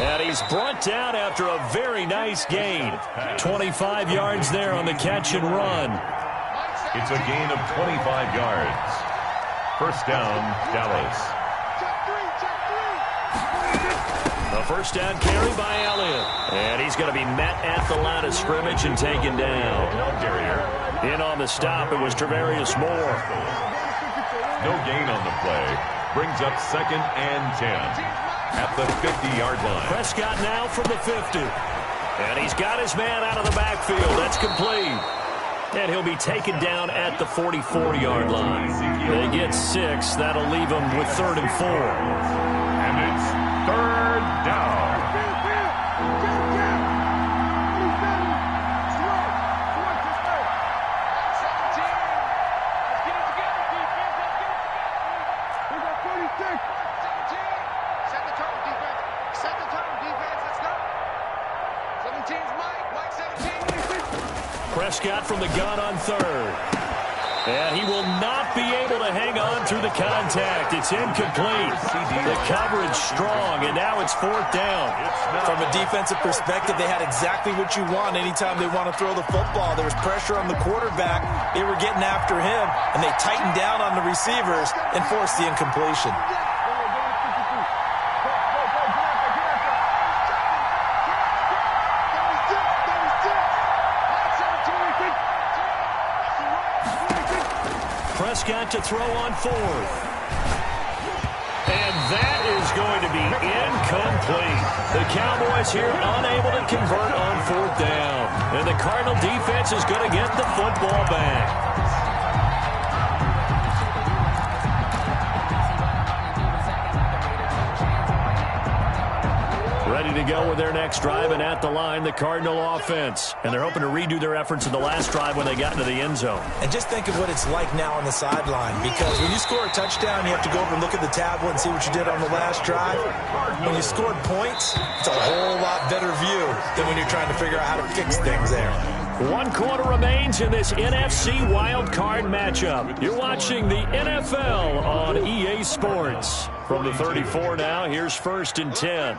And he's brought down after a very nice gain. 25 yards there on the catch and run. It's a gain of 25 yards. First down, Dallas. The first down carry by Elliott. And he's going to be met at the line of scrimmage and taken down. In on the stop, it was Travarius Moore. No gain on the play. Brings up 2nd and 10 at the 50-yard line. Prescott now from the 50. And he's got his man out of the backfield. That's complete. And he'll be taken down at the 44-yard line. They get 6. That'll leave him with 3rd and 4. And it's 3rd down. Prescott from the gun on 3rd. And he will not be able to hang on through the contact. It's incomplete. The coverage strong, and now it's 4th down. From a defensive perspective, they had exactly what you want anytime they want to throw the football. There was pressure on the quarterback. They were getting after him, and they tightened down on the receivers and forced the incompletion. Prescott to throw on 4th. And that is going to be incomplete. The Cowboys here unable to convert on 4th down. And the Cardinal defense is going to get the football back. Ready to go with their next drive, and at the line, the Cardinal offense. And they're hoping to redo their efforts in the last drive when they got into the end zone. And just think of what it's like now on the sideline, because when you score a touchdown, you have to go over and look at the tablet and see what you did on the last drive. When you scored points, it's a whole lot better view than when you're trying to figure out how to fix things there. 1 quarter remains in this NFC Wild Card matchup. You're watching the NFL on EA Sports. From the 34 now, here's 1st and 10.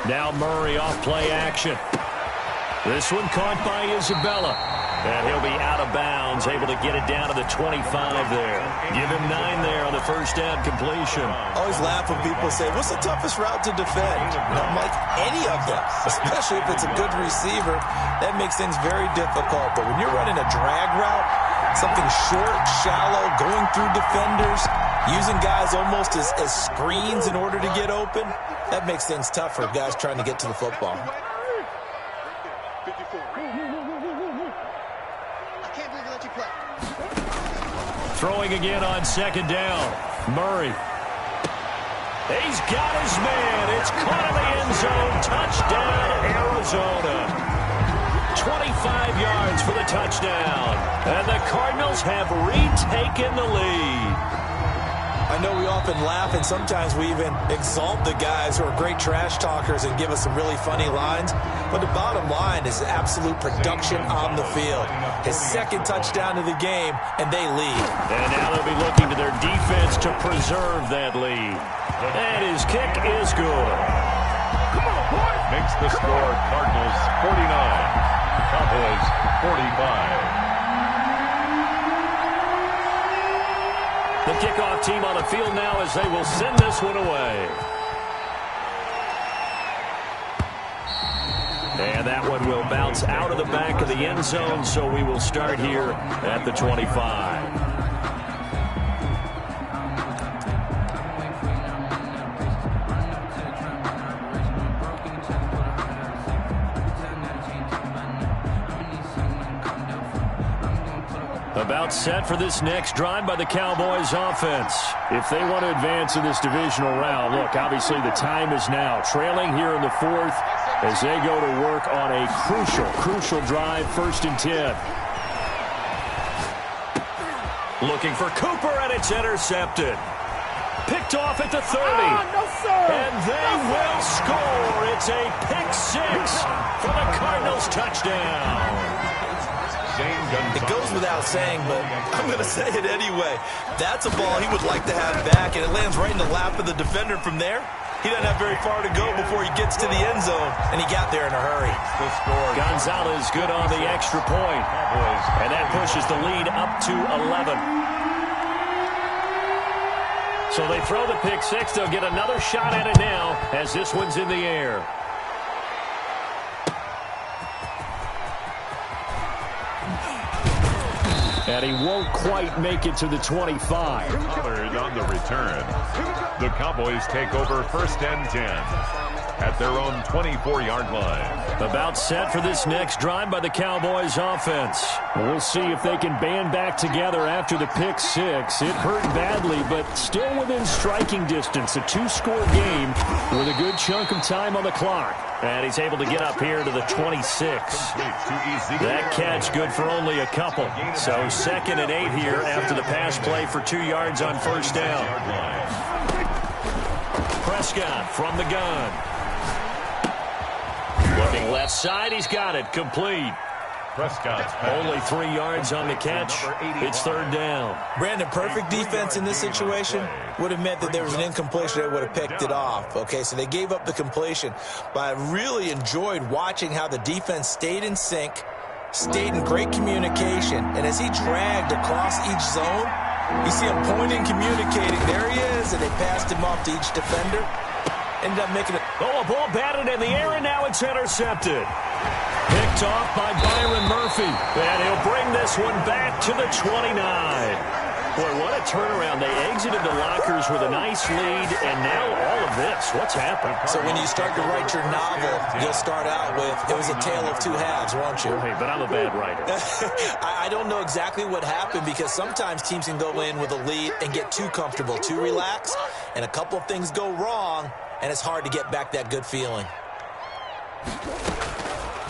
Now Murray off play action. This one caught by Isabella. And he'll be out of bounds, able to get it down to the 25 there. Give him 9 there on the first down completion. Always laugh when people say, what's the toughest route to defend? And I'm like, any of them, especially if it's a good receiver. That makes things very difficult. But when you're running a drag route, something short, shallow, going through defenders, using guys almost as screens in order to get open, that makes things tough for guys trying to get to the football. Throwing again on 2nd down. Murray. He's got his man. It's caught in the end zone. Touchdown, Arizona. 25 yards for the touchdown. And the Cardinals have retaken the lead. I know we often laugh, and sometimes we even exalt the guys who are great trash talkers and give us some really funny lines. But the bottom line is absolute production on the field. His 2nd touchdown of the game, and they lead. And now they'll be looking to their defense to preserve that lead. And his kick is good. Makes the score Cardinals 49, Cowboys 45. The kickoff team on the field now as they will send this one away. And that one will bounce out of the back of the end zone, so we will start here at the 25. About set for this next drive by the Cowboys offense. If they want to advance in this divisional round, look, obviously the time is now. Trailing here in the 4th as they go to work on a crucial drive, 1st and 10. Looking for Cooper, and it's intercepted. Picked off at the 30. And they will score. It's a pick 6 for the Cardinals touchdown. It goes without saying, but I'm going to say it anyway. That's a ball he would like to have back, and it lands right in the lap of the defender from there. he doesn't have very far to go before he gets to the end zone, and he got there in a hurry. Gonzalez good on the extra point, and that pushes the lead up to 11. So they throw the pick six. They'll get another shot at it now as this one's in the air. And he won't quite make it to the 25. Pollard on the return. The Cowboys take over 1st and 10 at their own 24-yard line. About set for this next drive by the Cowboys offense. We'll see if they can band back together after the pick six. It hurt badly, but still within striking distance. A 2-score game with a good chunk of time on the clock. And he's able to get up here to the 26. That catch good for only a couple. So 2nd and 8 here after the pass play for 2 yards on 1st down. Prescott from the gun. Looking left side, he's got it. Complete. Prescott's only 3 yards on the catch. It's 3rd down. Brandon, perfect defense in this situation would have meant that there was an incompletion that would have picked it off. Okay, so they gave up the completion. But I really enjoyed watching how the defense stayed in sync, stayed in great communication, and as he dragged across each zone, you see him pointing, communicating. There he is, and they passed him off to each defender. Ended up making it. Oh, a ball batted in the air, and now it's intercepted. Picked off by Byron Murphy. And he'll bring this one back to the 29. Boy, what a turnaround. They exited the lockers with a nice lead, and now all of this. What's happened? So when you start to write your novel, you'll start out with, it was a tale of two halves, won't you? Hey, but I'm a bad writer. I don't know exactly what happened, because sometimes teams can go in with a lead and get too comfortable, too relaxed, and a couple of things go wrong, and it's hard to get back that good feeling.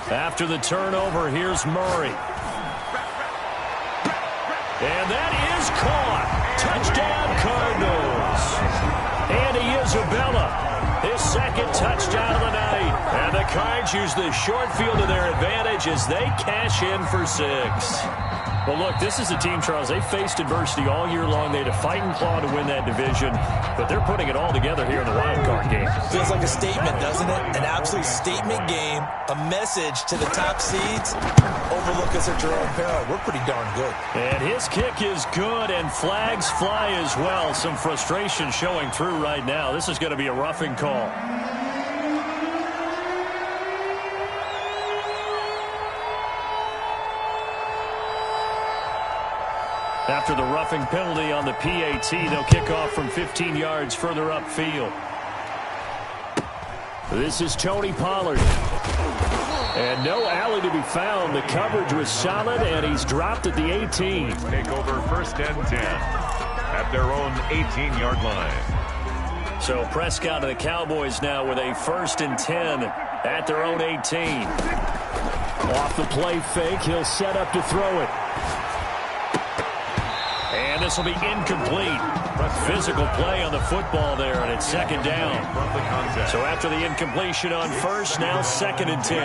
After the turnover, here's Murray. And that is caught. Touchdown, Cardinals. Andy Isabella, his 2nd touchdown of the night. And the Cards use the short field to their advantage as they cash in for 6. Well, look, this is a team, Charles, they faced adversity all year long. They had to fight and claw to win that division, but they're putting it all together here in the wild card game. Feels like a statement, doesn't it? An absolute statement game, a message to the top seeds. Overlook us at your own peril. We're pretty darn good. And his kick is good, and flags fly as well. Some frustration showing through right now. This is going to be a roughing call. After the roughing penalty on the PAT, they'll kick off from 15 yards further upfield. This is Tony Pollard. And no alley to be found. The coverage was solid, and he's dropped at the 18. Take over 1st and 10 at their own 18-yard line. So Prescott of the Cowboys now with a 1st and 10 at their own 18. Off the play fake, he'll set up to throw it. And this will be incomplete. Physical play on the football there, and it's 2nd down. So after the incompletion on 1st, now 2nd and 10.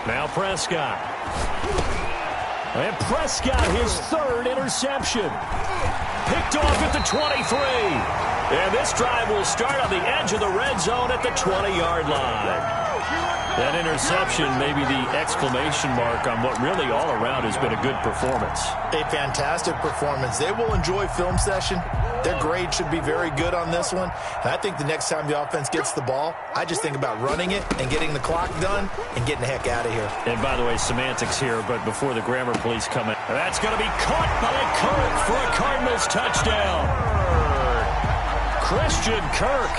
Now Prescott. And Prescott, his 3rd interception. Picked off at the 23. And this drive will start on the edge of the red zone at the 20-yard line. That interception may be the exclamation mark on what really all around has been a good performance. A fantastic performance. They will enjoy film session. Their grade should be very good on this one. And I think the next time the offense gets the ball, I just think about running it and getting the clock done and getting the heck out of here. And by the way, semantics here, but before the grammar police come in. That's going to be caught by Kirk for a Cardinals touchdown. Christian Kirk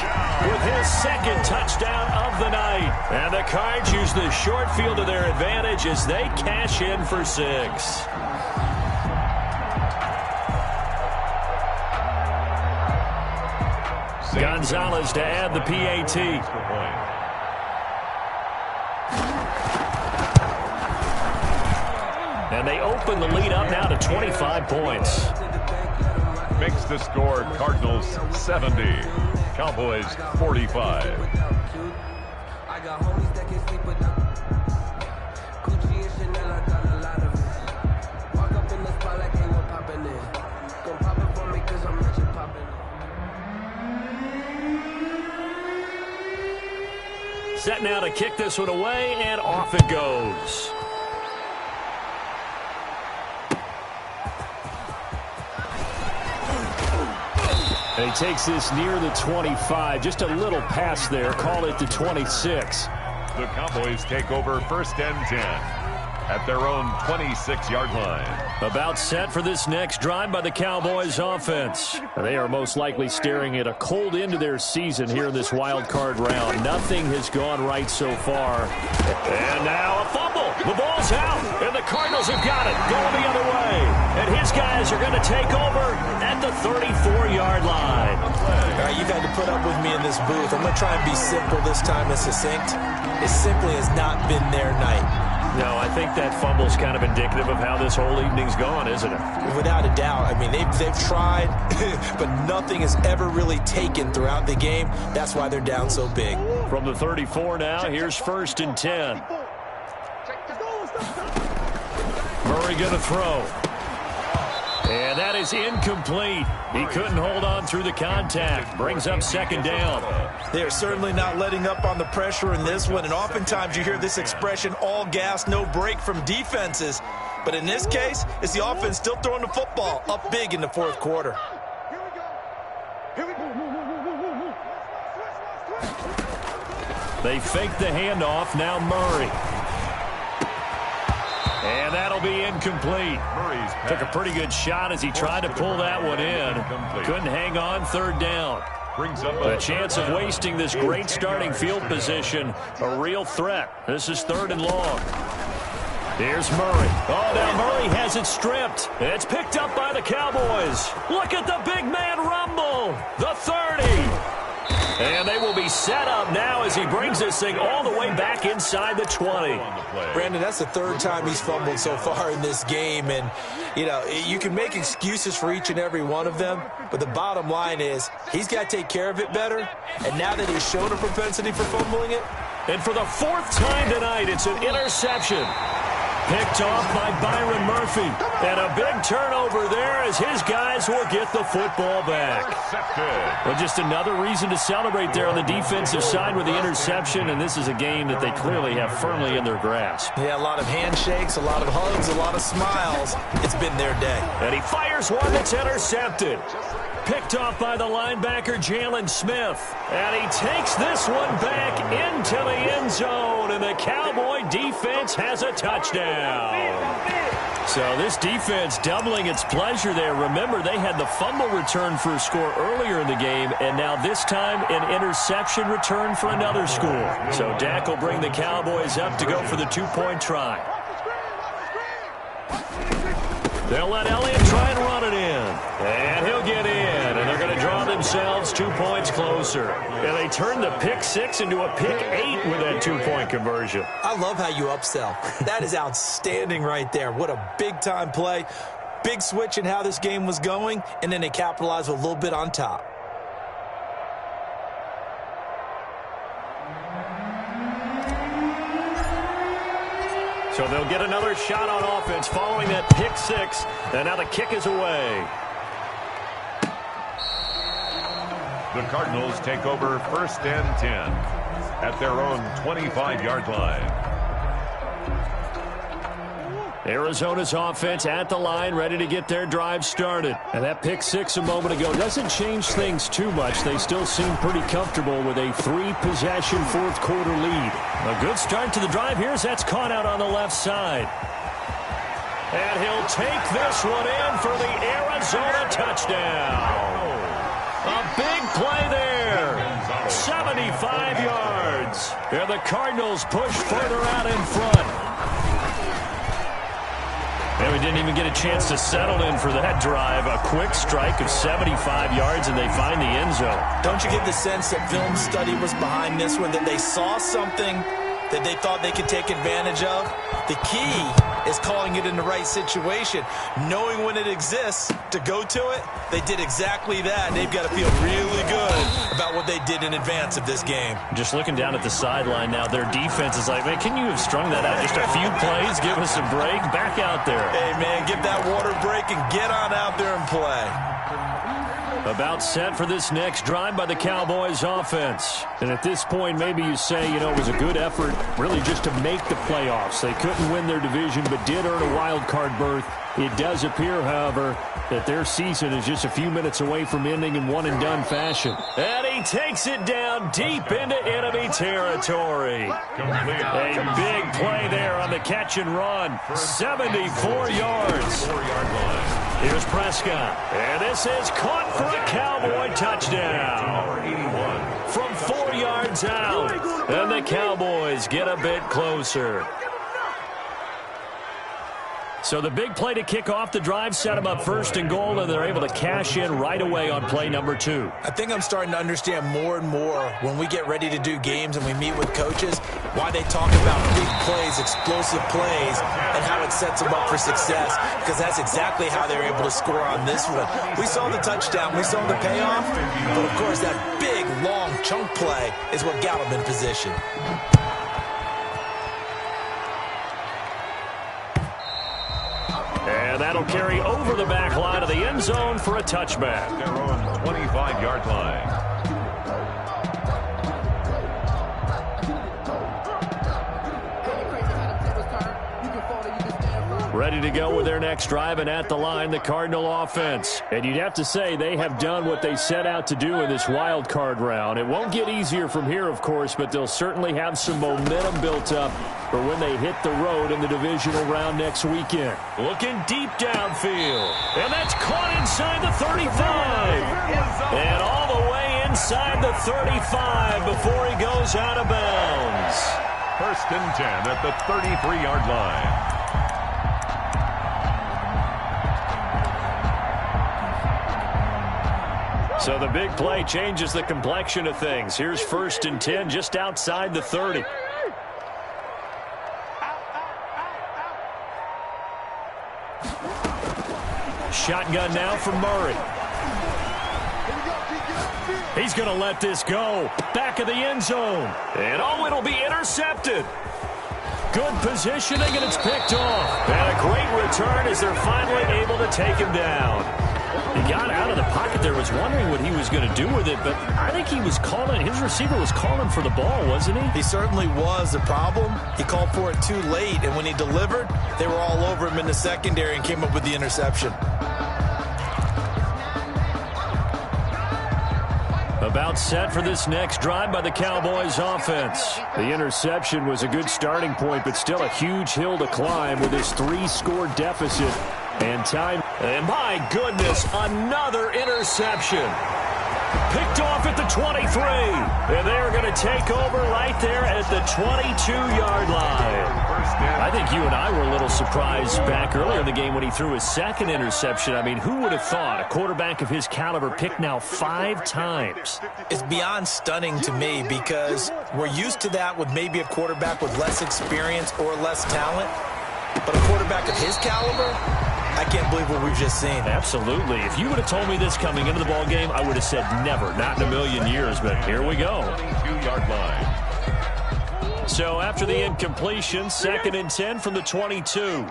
with his 2nd touchdown of the night. And the Cards use the short field to their advantage as they cash in for 6. Gonzalez to add the PAT. And they open the lead up now to 25 points. Makes the score Cardinals 70, Cowboys 45. I got homies that can sleep with them. Gucci and Chanel, I got a lot of it. Walk up in the spot like ain't no popping in. Gon' pop it for me. set now to kick this one away, and off it goes. And he takes this near the 25. Just a little pass there. Call it the 26. The Cowboys take over 1st and 10 at their own 26-yard line. About set for this next drive by the Cowboys offense. They are most likely staring at a cold end to their season here in this wild card round. Nothing has gone right so far. And now a fumble. The ball's out, and the Cardinals have got it. Going the other way. And his guys are going to take over at the 34-yard line. All right, you've had to put up with me in this booth. I'm going to try and be simple this time and succinct. It simply has not been their night. No, I think that fumble's kind of indicative of how this whole evening's gone, isn't it? Without a doubt. I mean, they've tried, but nothing has ever really taken throughout the game. That's why they're down so big. From the 34 now, here's 1st and 10. Murray going to throw. And that is incomplete. He couldn't hold on through the contact. Brings up 2nd down. They are certainly not letting up on the pressure in this one. And oftentimes you hear this expression, all gas, no break from defenses. But in this case, it's the offense still throwing the football up big in the 4th quarter. They fake the handoff. Now Murray. And that'll be incomplete. Took a pretty good shot as he tried to pull that one in. Couldn't hang on. 3rd down. The chance of wasting this great starting field position, a real threat. This is 3rd and long. Here's Murray. Oh, now Murray has it stripped. It's picked up by the Cowboys. Look at the big man rumble. The 30. And they will be set up now as he brings this thing all the way back inside the 20. Brandon, that's the 3rd time he's fumbled so far in this game. And, you know, you can make excuses for each and every one of them. But the bottom line is he's got to take care of it better. And now that he's shown a propensity for fumbling it. And for the 4th time tonight, it's an interception. Picked off by Byron Murphy. And a big turnover there as his guys will get the football back. Well, just another reason to celebrate there on the defensive side with the interception. And this is a game that they clearly have firmly in their grasp. Yeah, a lot of handshakes, a lot of hugs, a lot of smiles. It's been their day. And he fires one that's intercepted. Picked off by the linebacker, Jalen Smith. And he takes this one back into the end zone. And the Cowboy defense has a touchdown. So this defense doubling its pleasure there. Remember, they had the fumble return for a score earlier in the game. And now this time, an interception return for another score. So Dak will bring the Cowboys up to go for the 2-point try. They'll let Elliott try and run it in. And he'll get in. And they're going to draw themselves 2 points closer. And they turn the pick 6 into a pick 8 with that 2-point conversion. I love how you upsell. That is outstanding right there. What a big-time play. Big switch in how this game was going. And then they capitalize with a little bit on top. So they'll get another shot on offense following that pick 6. And now the kick is away. The Cardinals take over 1st and 10 at their own 25-yard line. Arizona's offense at the line, ready to get their drive started. And that pick 6 a moment ago doesn't change things too much. They still seem pretty comfortable with a 3-possession 4th quarter lead. A good start to the drive here as that's caught out on the left side. And he'll take this one in for the Arizona touchdown. A big play there. 75 yards. And the Cardinals push further out in front. And we didn't even get a chance to settle in for that drive. A quick strike of 75 yards, and they find the end zone. Don't you get the sense that film study was behind this one, that they saw something that they thought they could take advantage of? The key is calling it in the right situation, knowing when it exists to go to it. They did exactly that. They've got to feel really good about what they did in advance of this game. Just looking down at the sideline now, their defense is like, man, can you have strung that out just a few plays? Give us a break. Back out there. Hey, man, give that water break and get on out there and play. About set for this next drive by the Cowboys offense. And at this point, maybe you say, it was a good effort really just to make the playoffs. They couldn't win their division but did earn a wild card berth. It does appear, however, that their season is just a few minutes away from ending in one-and-done fashion. And he takes it down deep into enemy territory. A big play there on the catch and run. 74 yards. Here's Prescott. And this is caught for a Cowboy touchdown. From 4 yards out. And the Cowboys get a bit closer. So the big play to kick off the drive set them up first and goal, and they're able to cash in right away on play number 2. I think I'm starting to understand more and more when we get ready to do games and we meet with coaches why they talk about big plays, explosive plays, and how it sets them up for success, because that's exactly how they're able to score on this one. We saw the touchdown, we saw the payoff, but of course that big, long chunk play is what got them in position. And that'll carry over the back line of the end zone for a touchback. Their own 25-yard line. Ready to go with their next drive, and at the line, the Cardinal offense. And you'd have to say they have done what they set out to do in this wild card round. It won't get easier from here, of course, but they'll certainly have some momentum built up for when they hit the road in the divisional round next weekend. Looking deep downfield, and that's caught inside the 35. And all the way inside the 35 before he goes out of bounds. 1st and 10 at the 33-yard line. So the big play changes the complexion of things. Here's 1st and 10 just outside the 30. Shotgun now for Murray. He's going to let this go. Back of the end zone. And it'll be intercepted. Good positioning, and it's picked off. And a great return as they're finally able to take him down. He got out of the pocket there, was wondering what he was going to do with it, but I think he was calling, his receiver was calling for the ball, wasn't he? He certainly was. The problem, he called for it too late, and when he delivered, they were all over him in the secondary and came up with the interception. About set for this next drive by the Cowboys offense. The interception was a good starting point, but still a huge hill to climb with his 3-score deficit. And time, and my goodness, another interception. Picked off at the 23. And they're going to take over right there at the 22-yard line. I think you and I were a little surprised back earlier in the game when he threw his 2nd interception. I mean, who would have thought a quarterback of his caliber picked now 5 times? It's beyond stunning to me because we're used to that with maybe a quarterback with less experience or less talent. But a quarterback of his caliber, I can't believe what we've just seen. Absolutely. If you would have told me this coming into the ball game, I would have said never, not in a million years, but here we go. 22-yard line. So after the incompletion, 2nd and 10 from the 22.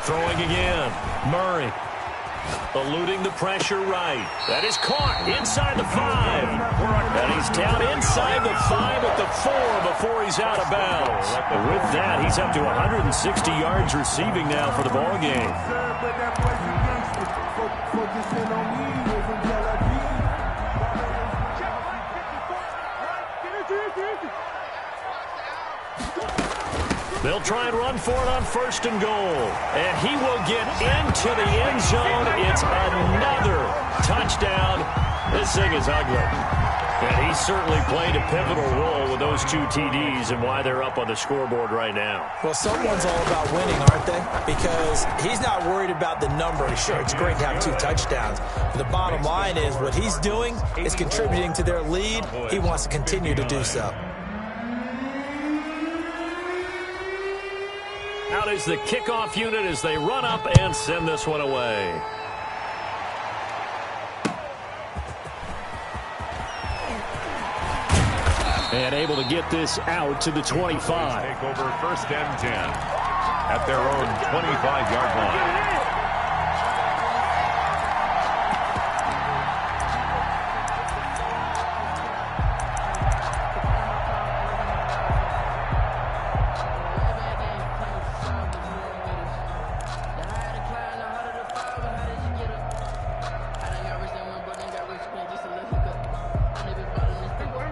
Throwing again. Murray. Eluding the pressure right. That is caught inside the 5. And he's down inside the 5 at the 4 before he's out of bounds. With that, he's up to 160 yards receiving now for the ball game. They'll try and run for it on 1st and goal. And he will get into the end zone. It's another touchdown. This thing is ugly. And he certainly played a pivotal role with those 2 TDs and why they're up on the scoreboard right now. Well, someone's all about winning, aren't they? Because he's not worried about the number. Sure, it's great to have 2 touchdowns. But the bottom line is what he's doing is contributing to their lead. He wants to continue to do so. Out is the kickoff unit as they run up and send this one away. And able to get this out to the 25. Take over 1st and 10. at their own 25-yard line.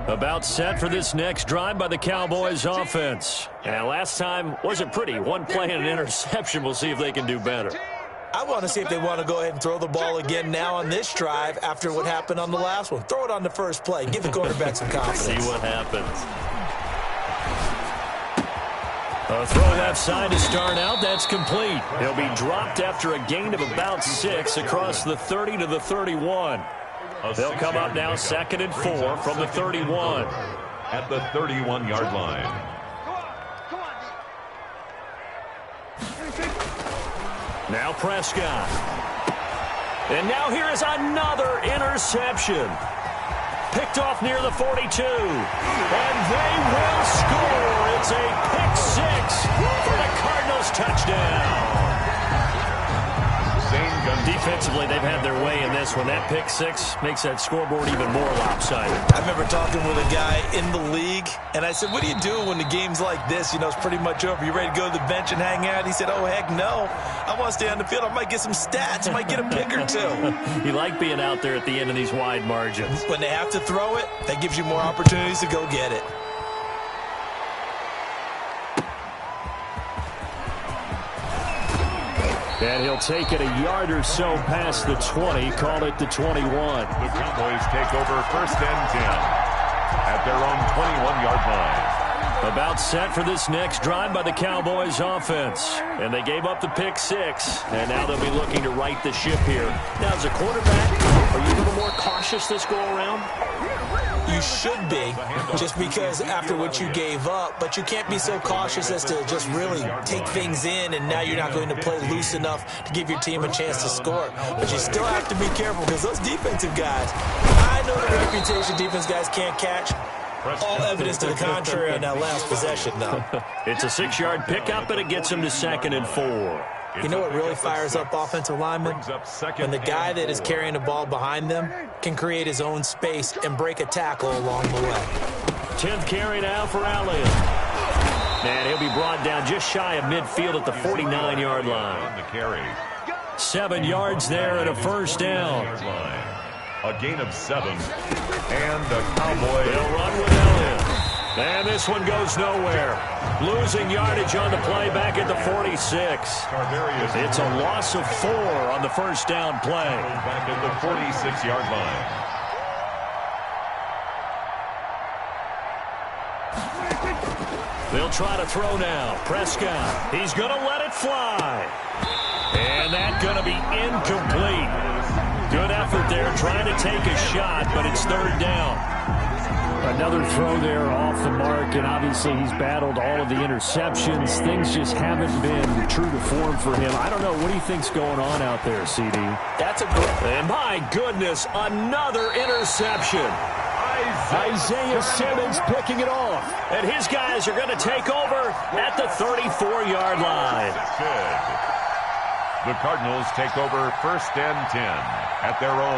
About set for this next drive by the Cowboys offense. And last time wasn't pretty. One play and an interception. We'll see if they can do better. I want to see if they want to go ahead and throw the ball again now on this drive after what happened on the last one. Throw it on the first play. Give the quarterback some confidence. See what happens. A throw left side to start out. That's complete. He'll be dropped after a gain of about 6 across the 30 to the 31. They'll come up now 2nd and 4 from the 31. At the 31-yard line. Now Prescott. And now here is another interception. Picked off near the 42. And they will score. It's a pick 6 for the Cardinals touchdown. Defensively, they've had their way in this one. That pick 6 makes that scoreboard even more lopsided. I remember talking with a guy in the league, and I said, what do you do when the game's like this? You know, it's pretty much over. You ready to go to the bench and hang out? He said, oh, heck no. I want to stay on the field. I might get some stats. I might get a pick or two. You like being out there at the end of these wide margins. When they have to throw it, that gives you more opportunities to go get it. And he'll take it a yard or so past the 20, call it the 21. The Cowboys take over 1st and 10 at their own 21-yard line. About set for this next drive by the Cowboys offense. And they gave up the pick 6, and now they'll be looking to right the ship here. Now, as a quarterback, are you a little more cautious this go-around? You should be, just because after what you gave up, but you can't be so cautious as to just really take things in, and now you're not going to play loose enough to give your team a chance to score. But you still have to be careful because those defensive guys, I know the reputation defense guys can't catch. All evidence to the contrary on that last possession, though. It's a 6-yard pickup, and it gets them to 2nd and 4. You know what really fires up offensive linemen? When the guy that is carrying the ball behind them can create his own space and break a tackle along the way. 10th carry now for Elliott. And he'll be brought down just shy of midfield at the 49-yard line. 7 yards there and a first down. A gain of 7. And the Cowboys. They'll run with Elliott. And this one goes nowhere. Losing yardage on the play back at the 46. It's a loss of 4 on the first down play. Back at the 46-yard line. They'll try to throw now. Prescott. He's going to let it fly. And that's going to be incomplete. Good effort there trying to take a shot, but it's 3rd down. Another throw there off the mark, and obviously he's battled all of the interceptions. Things just haven't been true to form for him. I don't know. What do you think's going on out there, CD? That's a good... And my goodness, another interception. Isaiah Simmons picking it off. And his guys are going to take over at the 34-yard line. The Cardinals take over 1st and 10 at their own